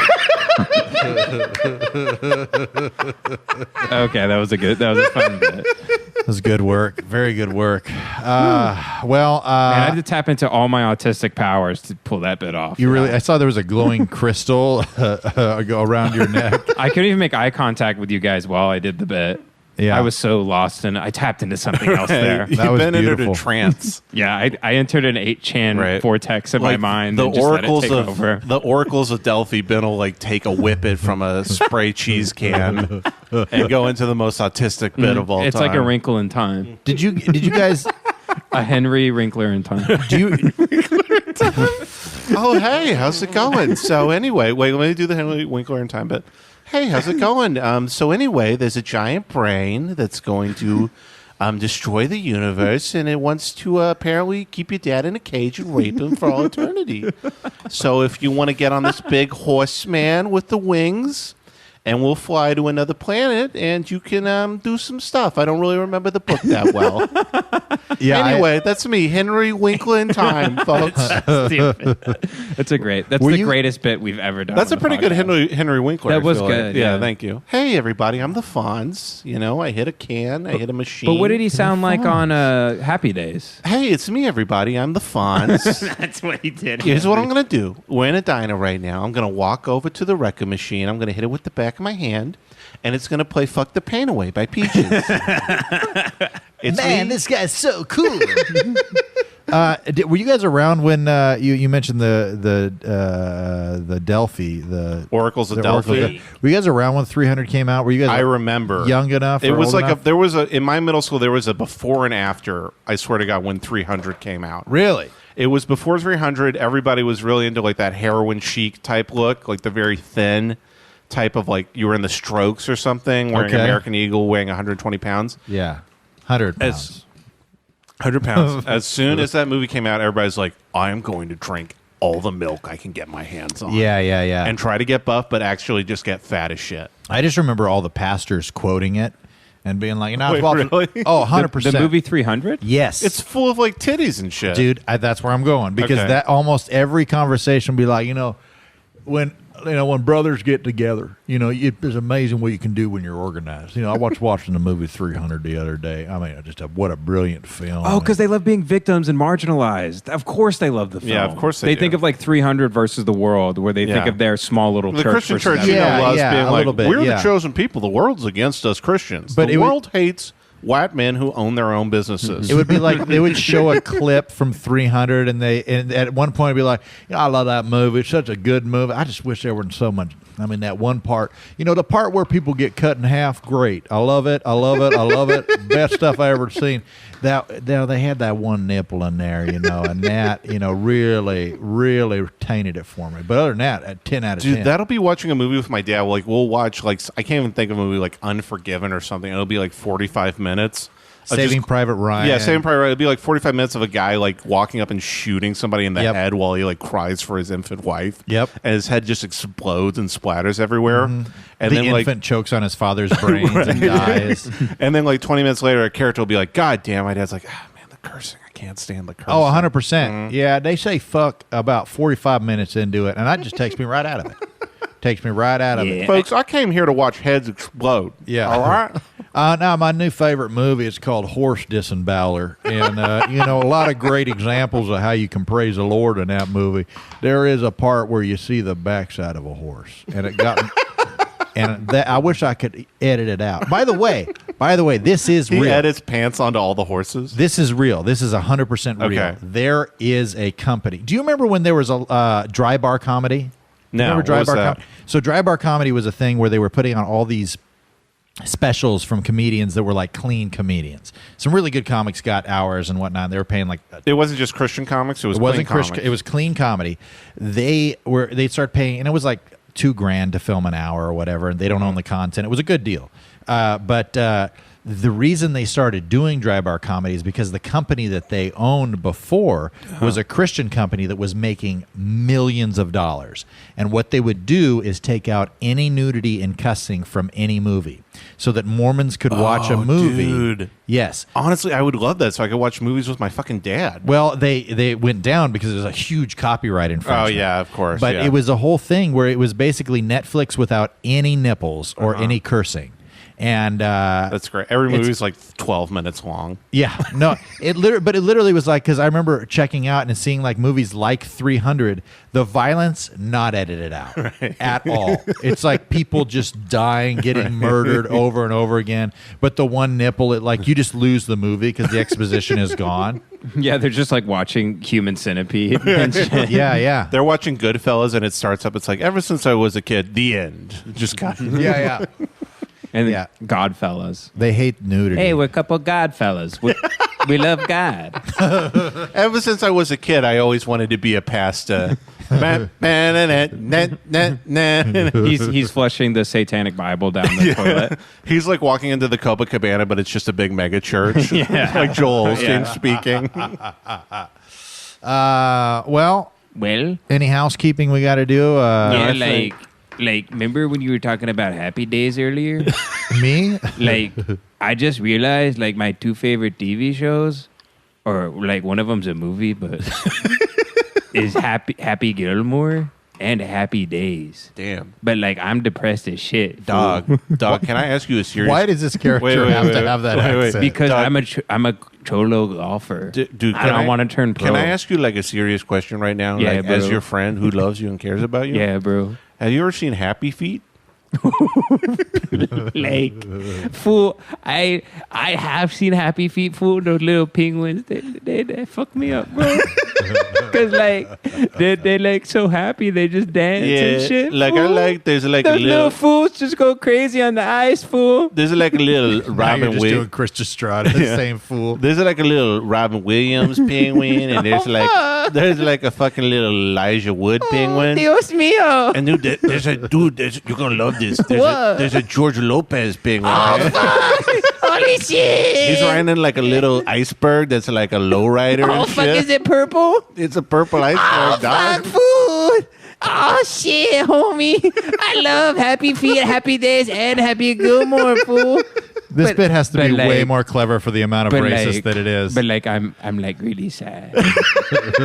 Okay, that was a fun bit. was good work. Very good work. Man, I had to tap into all my autistic powers to pull that bit off. you really? I saw there was a glowing crystal go around your neck. I couldn't even make eye contact with you guys while I did the bit. Yeah. I was so lost, and I tapped into something else there. That was Ben entered beautiful. a trance. Yeah, I entered an 8chan vortex in my mind. The and just let it oracles take of over. the oracles of Delphi. Ben will like take a whippet from a spray cheese can and go into the most autistic bit of all It's time. like a wrinkle in time. Did you guys? A Henry Winkler in time. Do you? Oh, hey, how's it going? So anyway, wait, let me do the Henry Winkler in time bit. Hey, how's it going? So anyway, there's a giant brain that's going to destroy the universe, and it wants to apparently keep your dad in a cage and rape him for all eternity. So if you want to get on this big horseman with the wings, and we'll fly to another planet, and you can do some stuff. I don't really remember the book that well. Yeah. Anyway, that's me, Henry Winkler in time, folks. That's the greatest bit we've ever done. That's on a the pretty good podcast. Henry Winkler. That I was feel like. good, Yeah, yeah. thank you. Hey, everybody, I'm the Fonz. You know, I hit a can, I hit a machine. But what did he sound like on Happy Days? Hey, it's me, everybody. I'm the Fonz. That's what he did. Here's what I'm going to do. We're in a diner right now. I'm going to walk over to the record machine. I'm going to hit it with the back of my hand, and it's going to play Fuck the Pain Away by Peaches. It's me. this guy's so cool. Were you guys around when you mentioned the Delphi, the Oracles of the Delphi. Oracle? Were you guys around when 300 came out? Were you guys? I remember. young enough. It or was old like enough? there was in my middle school, there was a before and after, I swear to God, when 300 came out. Really. It was before 300. Everybody was really into like that heroin chic type look, like the very thin type of like you were in the Strokes or something, wearing Okay. American Eagle, weighing 120 pounds. Yeah, 100 pounds. 100 pounds. As soon as that movie came out, everybody's like, I am going to drink all the milk I can get my hands on. Yeah. And try to get buff, but actually just get fat as shit. I just remember all the pastors quoting it and being like, I was Wait, watching. really? Oh, 100%. The movie 300? Yes. It's full of like titties and shit. Dude, that's where I'm going because Okay. that almost every conversation will be like, when brothers get together, it's amazing what you can do when you're organized. I watching the movie 300 the other day. I mean, what a brilliant film. Oh, because they love being victims and marginalized. Of course they love the film. Yeah, of course they do. think of like 300 versus the world, where they think Yeah. of their small little The church. Christian versus church, everyone. loves Yeah, being a like, little bit, we're yeah. the chosen people. The world's against us Christians. But the it would- world hates white men who own their own businesses. It would be like they would show a clip from 300, and at one point it'd be like, I love that movie. It's such a good movie. I just wish there wasn't so much. I mean, that one part, the part where people get cut in half, great. I love it. I love it. I love it. Best stuff I ever seen. They had that one nipple in there, and that, really, really tainted it for me. But other than that, at 10 out of 10. Dude, that'll be watching a movie with my dad. Like, we'll watch, like, I can't even think of a movie like Unforgiven or something. It'll be like 45 minutes. Saving Private Ryan. Yeah, Saving Private Ryan. It'll be like 45 minutes of a guy like walking up and shooting somebody in the Yep. head while he like cries for his infant wife. Yep. And his head just explodes and splatters everywhere. And the then infant chokes on his father's brains and dies. and then like 20 minutes later, a character will be like, God damn, my dad's like, man, the cursing. I can't stand the cursing. Oh, 100%. Yeah, they say fuck about 45 minutes into it, and that just takes me right out of it. Takes me right out of it. Folks, I came here to watch heads explode. Yeah. All right? Now, my new favorite movie is called Horse Disembowler. And, a lot of great examples of how you can praise the Lord in that movie. There is a part where you see the backside of a horse. And it got... And I wish I could edit it out. By the way, this is He real. edits pants onto all the horses. This is real. This is 100% real. Okay. There is a company. Do you remember when there was a dry bar comedy? No, Remember dry what was bar that? comedy? So dry bar comedy was a thing where they were putting on all these specials from comedians that were like clean comedians. Some really good comics got hours and whatnot. They were paying like It wasn't just Christian comics. It was it wasn't clean Christian. comics. It was clean comedy. They'd start paying, and it was like $2,000 to film an hour or whatever. And they don't own the content. It was a good deal. But the reason they started doing dry bar comedy is because the company that they owned before was a Christian company that was making millions of dollars. And what they would do is take out any nudity and cussing from any movie so that Mormons could watch a movie. Dude. Yes. Honestly, I would love that so I could watch movies with my fucking dad. Well, they went down because there's a huge copyright infringement. Oh, yeah, of course. But yeah. it was a whole thing where it was basically Netflix without any nipples or any cursing. And That's great. Every movie is like 12 minutes long. yeah, no, it literally was like, because I remember checking out and seeing like movies like 300, the violence not edited out at all. It's like people just dying, getting murdered over and over again. But the one nipple, it like you just lose the movie because the exposition is gone. Yeah, they're just like watching Human Centipede and shit. Yeah. They're watching Goodfellas, and it starts up. It's like, ever since I was a kid, the end. Just got Yeah. And Yeah. Godfellas. They hate nudity. Hey, we're a couple Godfellas. We love God. Ever since I was a kid, I always wanted to be a pasta. He's flushing the Satanic Bible down the toilet. He's like walking into the Copacabana, but it's just a big mega church. Like Joel Osteen speaking. Well, any housekeeping we got to do? Yeah, like, remember when you were talking about Happy Days earlier? Me? Like, I just realized, like, my two favorite TV shows, or, like, one of them's a movie, but is Happy Gilmore and Happy Days. Damn. But, like, I'm depressed as shit. Dog, can I ask you a serious... Why does this character have to have that accent? Because Dog. I'm a cholo golfer. Dude, I don't want to turn pro. Can I ask you like a serious question right now? Yeah, like, as bro. your friend who loves you and cares about you? Yeah, bro. Have you ever seen Happy Feet? Like, fool, I have seen Happy Feet, fool. Those little penguins, they fuck me up, bro. Because like they like so happy, they just dance and shit. Like fool. I like there's like Those a little little fools just go crazy on the ice, fool. there's like a little Now you're Robin just doing Williams. Chris Estrada, the same fool. There's like a little Robin Williams penguin, and there's like a fucking little Elijah Wood penguin. Dios mío. And dude, you're gonna love this. What? There's a George Lopez penguin. man. Holy shit. He's riding like a little iceberg that's like a lowrider Oh, and fuck, shit. is it purple? It's a purple iceberg, dog. Fuck, food. Oh, shit, homie. I love Happy Feet, Happy Days, and Happy Gilmore, fool. This But- bit has to but be like- way more clever for the amount of but racist like- that it is. But like, I'm like really sad.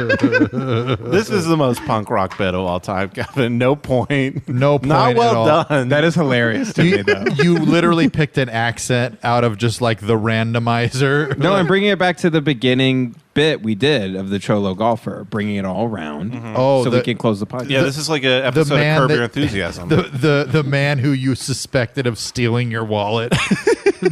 This is the most punk rock bit of all time, Kevin. No point. No point Not at well all. done. That is hilarious to me, though. You literally picked an accent out of just like the randomizer. No, I'm bringing it back to the beginning bit we did of the Cholo golfer, bringing it all around. Oh, so the- we can close the podcast. Yeah, this is like an episode of man Curb that- Your Enthusiasm. The man who you suspected of stealing your wallet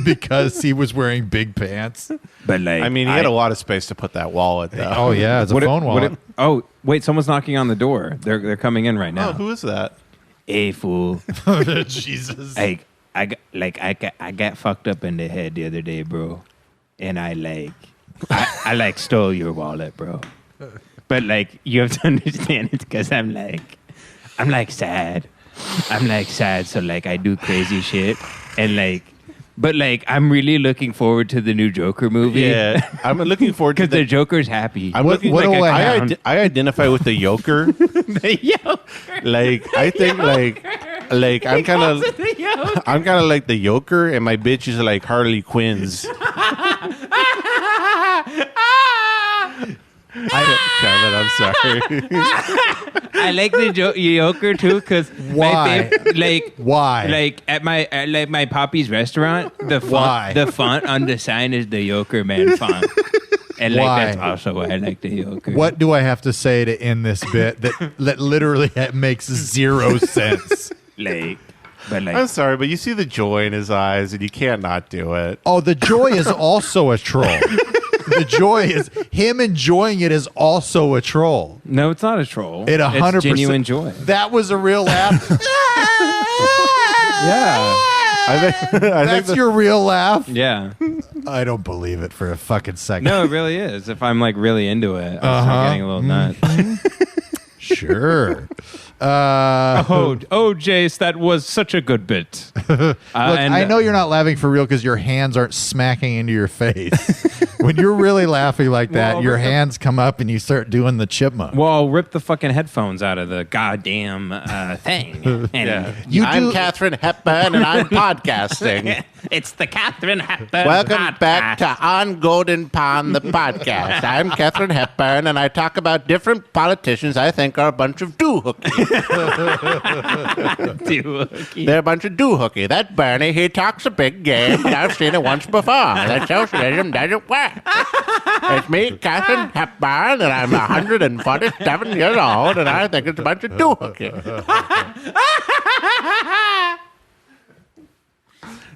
because he was wearing big pants. But like, I mean, he had a lot of space to put that wallet, though. Oh yeah, it's a What phone wallet. oh, wait, someone's knocking on the door. They're coming in right now. Oh, who is that? Hey, fool. Jesus. I got fucked up in the head the other day, bro, and I like stole your wallet, bro. But like, you have to understand it because I'm like sad. I'm like sad, so like I do crazy shit, and like, but like I'm really looking forward to the new Joker movie. Yeah, I'm looking forward to because the Joker's happy. I'm What- looking what like do I I, have? I identify with the yoker. Like I think like I'm kind of like the yoker, and my bitch is like Harley Quinn's. Kevin, I'm sorry. I like the Joker too because Why? Why? Like at my poppy's restaurant, Why? the font on the sign is the Joker man font, and like Why? that's also why I like the Joker. What do I have to say to end this bit that literally makes zero sense? But I'm like sorry, but you see the joy in his eyes, and you can't not do it. Oh, the joy is also a troll. The joy is him enjoying it is also a troll. no, it's not a troll. It 100% It's genuine joy. That was a real laugh. Yeah, I think That's your real laugh. yeah. I don't believe it for a fucking second. No, it really is. If I'm like really into it, I'm start getting a little nuts. Sure. Oh, Jace, that was such a good bit. Look, I know you're not laughing for real because your hands aren't smacking into your face. When you're really laughing like that, Well, your hands come up and you start doing the chipmunk. Well, I'll rip the fucking headphones out of the goddamn thing. And I'm Katharine Hepburn, and I'm podcasting. it's the Katharine Hepburn Welcome podcast. back to On Golden Pond, the podcast. I'm Katharine Hepburn, and I talk about different politicians I think are a bunch of doohookies. They're a bunch of doohookies. That Bernie, he talks a big game, but I've seen it once before. That socialism doesn't work. It's me, Catherine Hepburn, and I'm 147 years old, and I think it's a bunch of doohookies.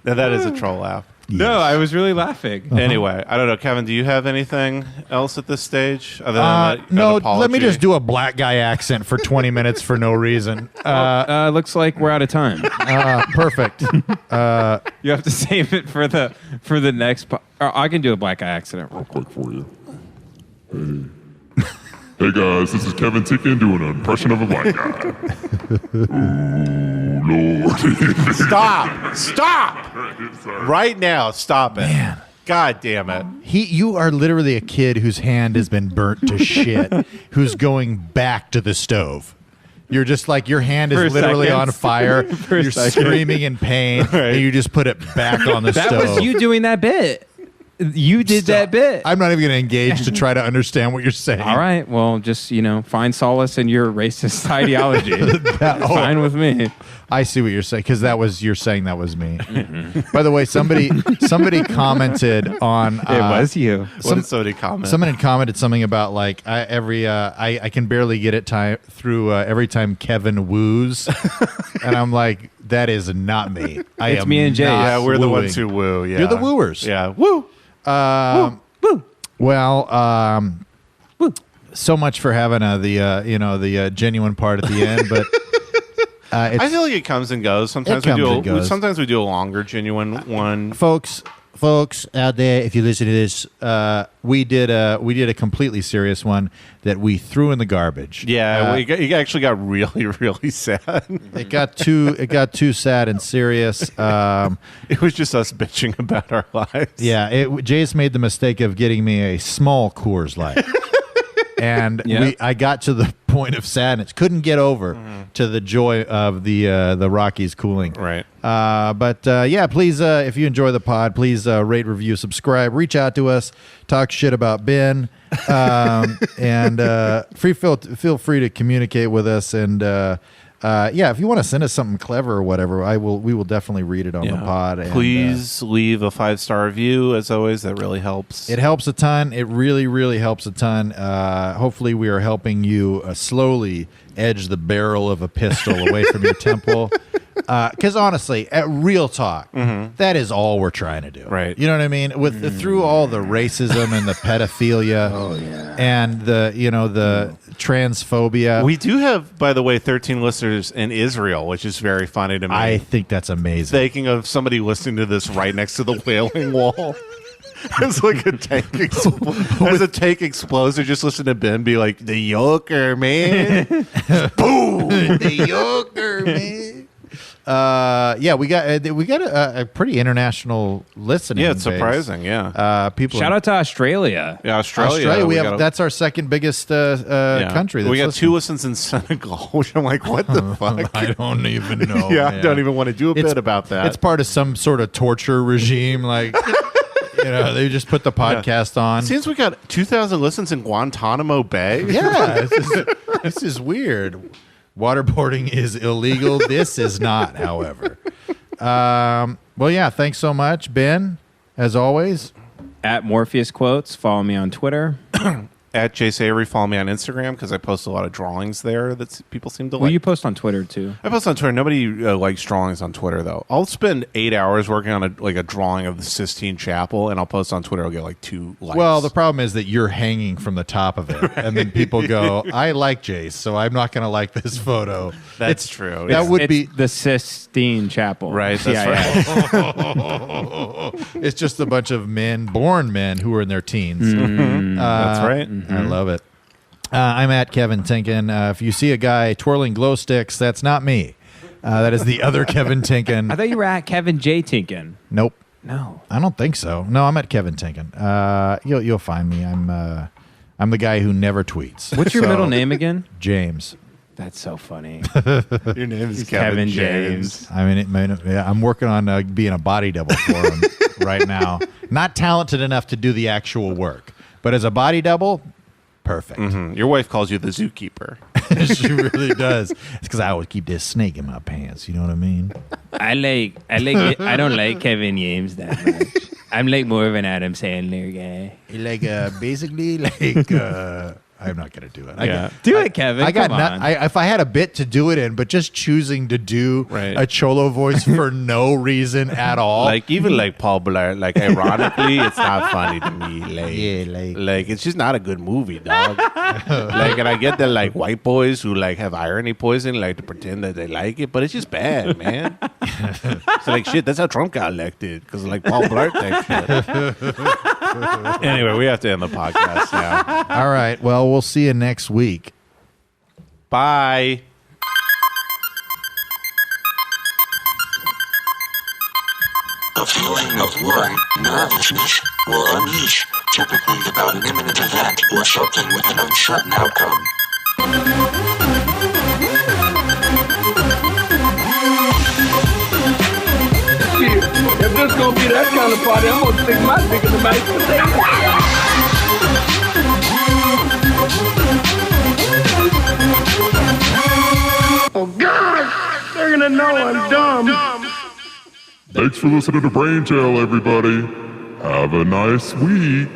Now, that is a troll laugh. No, I was really laughing. Anyway, I don't know. Kevin, do you have anything else at this stage? Other than no, an apology? let me just do a black guy accent for 20 minutes for no reason. Looks like we're out of time. Perfect. You have to save it for the next. Or I can do a black guy accident real quick for you. Hey guys, this is Kevin Ticken doing an impression of a black guy. Oh, Lord. Stop! Right now, stop it. Man. God damn it. You are literally a kid whose hand has been burnt to shit, who's going back to the stove. You're just like, your hand is literally on fire. You're screaming in pain, and you just put it back on the stove. That was you doing that bit. You did that bit. I'm not even going to engage to try to understand what you're saying. All right. Well, just, find solace in your racist ideology. Fine with me. I see what you're saying, because you're saying that was me. Mm-hmm. By the way, somebody commented on. It was you. What did somebody comment? Someone had commented something about like I can barely get it through every time Kevin woos, and I'm like, that is not me. It's me and Jay. Yeah, we're the wooing. ones who woo. Yeah, You're the wooers. Yeah, woo. Woo. Well, so much for having the genuine part at the end, but I feel like it comes and goes. Sometimes Sometimes we do a longer genuine one. Folks out there, if you listen to this, we did a completely serious one that we threw in the garbage. Yeah, it actually got really, really sad. It got too sad and serious. It was just us bitching about our lives. Yeah, Jace made the mistake of getting me a small Coors Light. And I got to the point of sadness, couldn't get over to the joy of the Rockies cooling. Right. But please, if you enjoy the pod, please rate, review, subscribe, reach out to us, talk shit about Ben, and feel free to communicate with us. And if you want to send us something clever or whatever, we will definitely read it on the pod. And, please leave a 5-star review, as always. That really helps. It helps a ton. It really, really helps a ton. Hopefully, we are helping you slowly edge the barrel of a pistol away from your temple. Because honestly, at real talk, that is all we're trying to do. Right. You know what I mean? Through all the racism and the pedophilia, and the transphobia. We do have, by the way, 13 listeners in Israel, which is very funny to me. I think that's amazing. Thinking of somebody listening to this right next to the Wailing Wall. It's like a tank as a tank explodes, they just listen to Ben be like, the Yoker, man. Boom! The Yoker, man. We got a pretty international listening. Yeah, it's base. Surprising. Yeah, people. Shout out to Australia. Yeah, Australia. We have that's our second biggest country. We got 2 listens in Senegal, which I'm like, what the fuck? I don't even know. Yeah, man. I don't even want to do a bit about that. It's part of some sort of torture regime, like. They just put the podcast on. It seems we got 2,000 listens in Guantanamo Bay. Yeah, this is weird. Waterboarding is illegal. This is not, however. Thanks so much, Ben, as always. At Morpheus Quotes, follow me on Twitter. At Jace Avery, follow me on Instagram because I post a lot of drawings there that people seem to like. Well, you post on Twitter too. I post on Twitter. Nobody likes drawings on Twitter though. I'll spend 8 hours working on a drawing of the Sistine Chapel, and I'll post on Twitter. I'll get like 2 likes. Well, the problem is that you're hanging from the top of it, right. And then people go, "I like Jace, so I'm not going to like this photo." That's true. That would be the Sistine Chapel, right? That's right. It's just a bunch of born men who are in their teens. That's right. I love it. I'm at Kevin Tinkin. If you see a guy twirling glow sticks, that's not me. That is the other Kevin Tinkin. I thought you were at Kevin J. Tinkin. Nope. No. I don't think so. No, I'm at Kevin Tinkin. You'll find me. I'm the guy who never tweets. What's your middle name again? James. That's so funny. Your name is Kevin James. I mean, I'm working on being a body double for him right now. Not talented enough to do the actual work, but as a body double, perfect. Mm-hmm. Your wife calls you the zookeeper. She really does. It's because I always keep this snake in my pants. You know what I mean? I don't like Kevin James that much. I'm like more of an Adam Sandler guy. Like basically like I'm not gonna do it. Do it, Kevin. I got Come on. if I had a bit to do it in, but just choosing to do a Cholo voice for no reason at all. Like even like Paul Blart, like ironically, it's not funny to me. Like it's just not a good movie, dog. Like, and I get that like white boys who like have irony poison, like to pretend that they like it, but it's just bad, man. So like shit, that's how Trump got elected because like Paul Blart type shit. Anyway, we have to end the podcast now. All right. Well, we'll see you next week. Bye. A feeling of worry, nervousness will unleash, typically about an imminent event or something with an uncertain outcome. Shit, if this gonna be that kind of party, I'm gonna stick my dick in the mashed potato. Oh God, they're gonna know I'm dumb. Thanks for listening to Brain Jail, everybody. Have a nice week.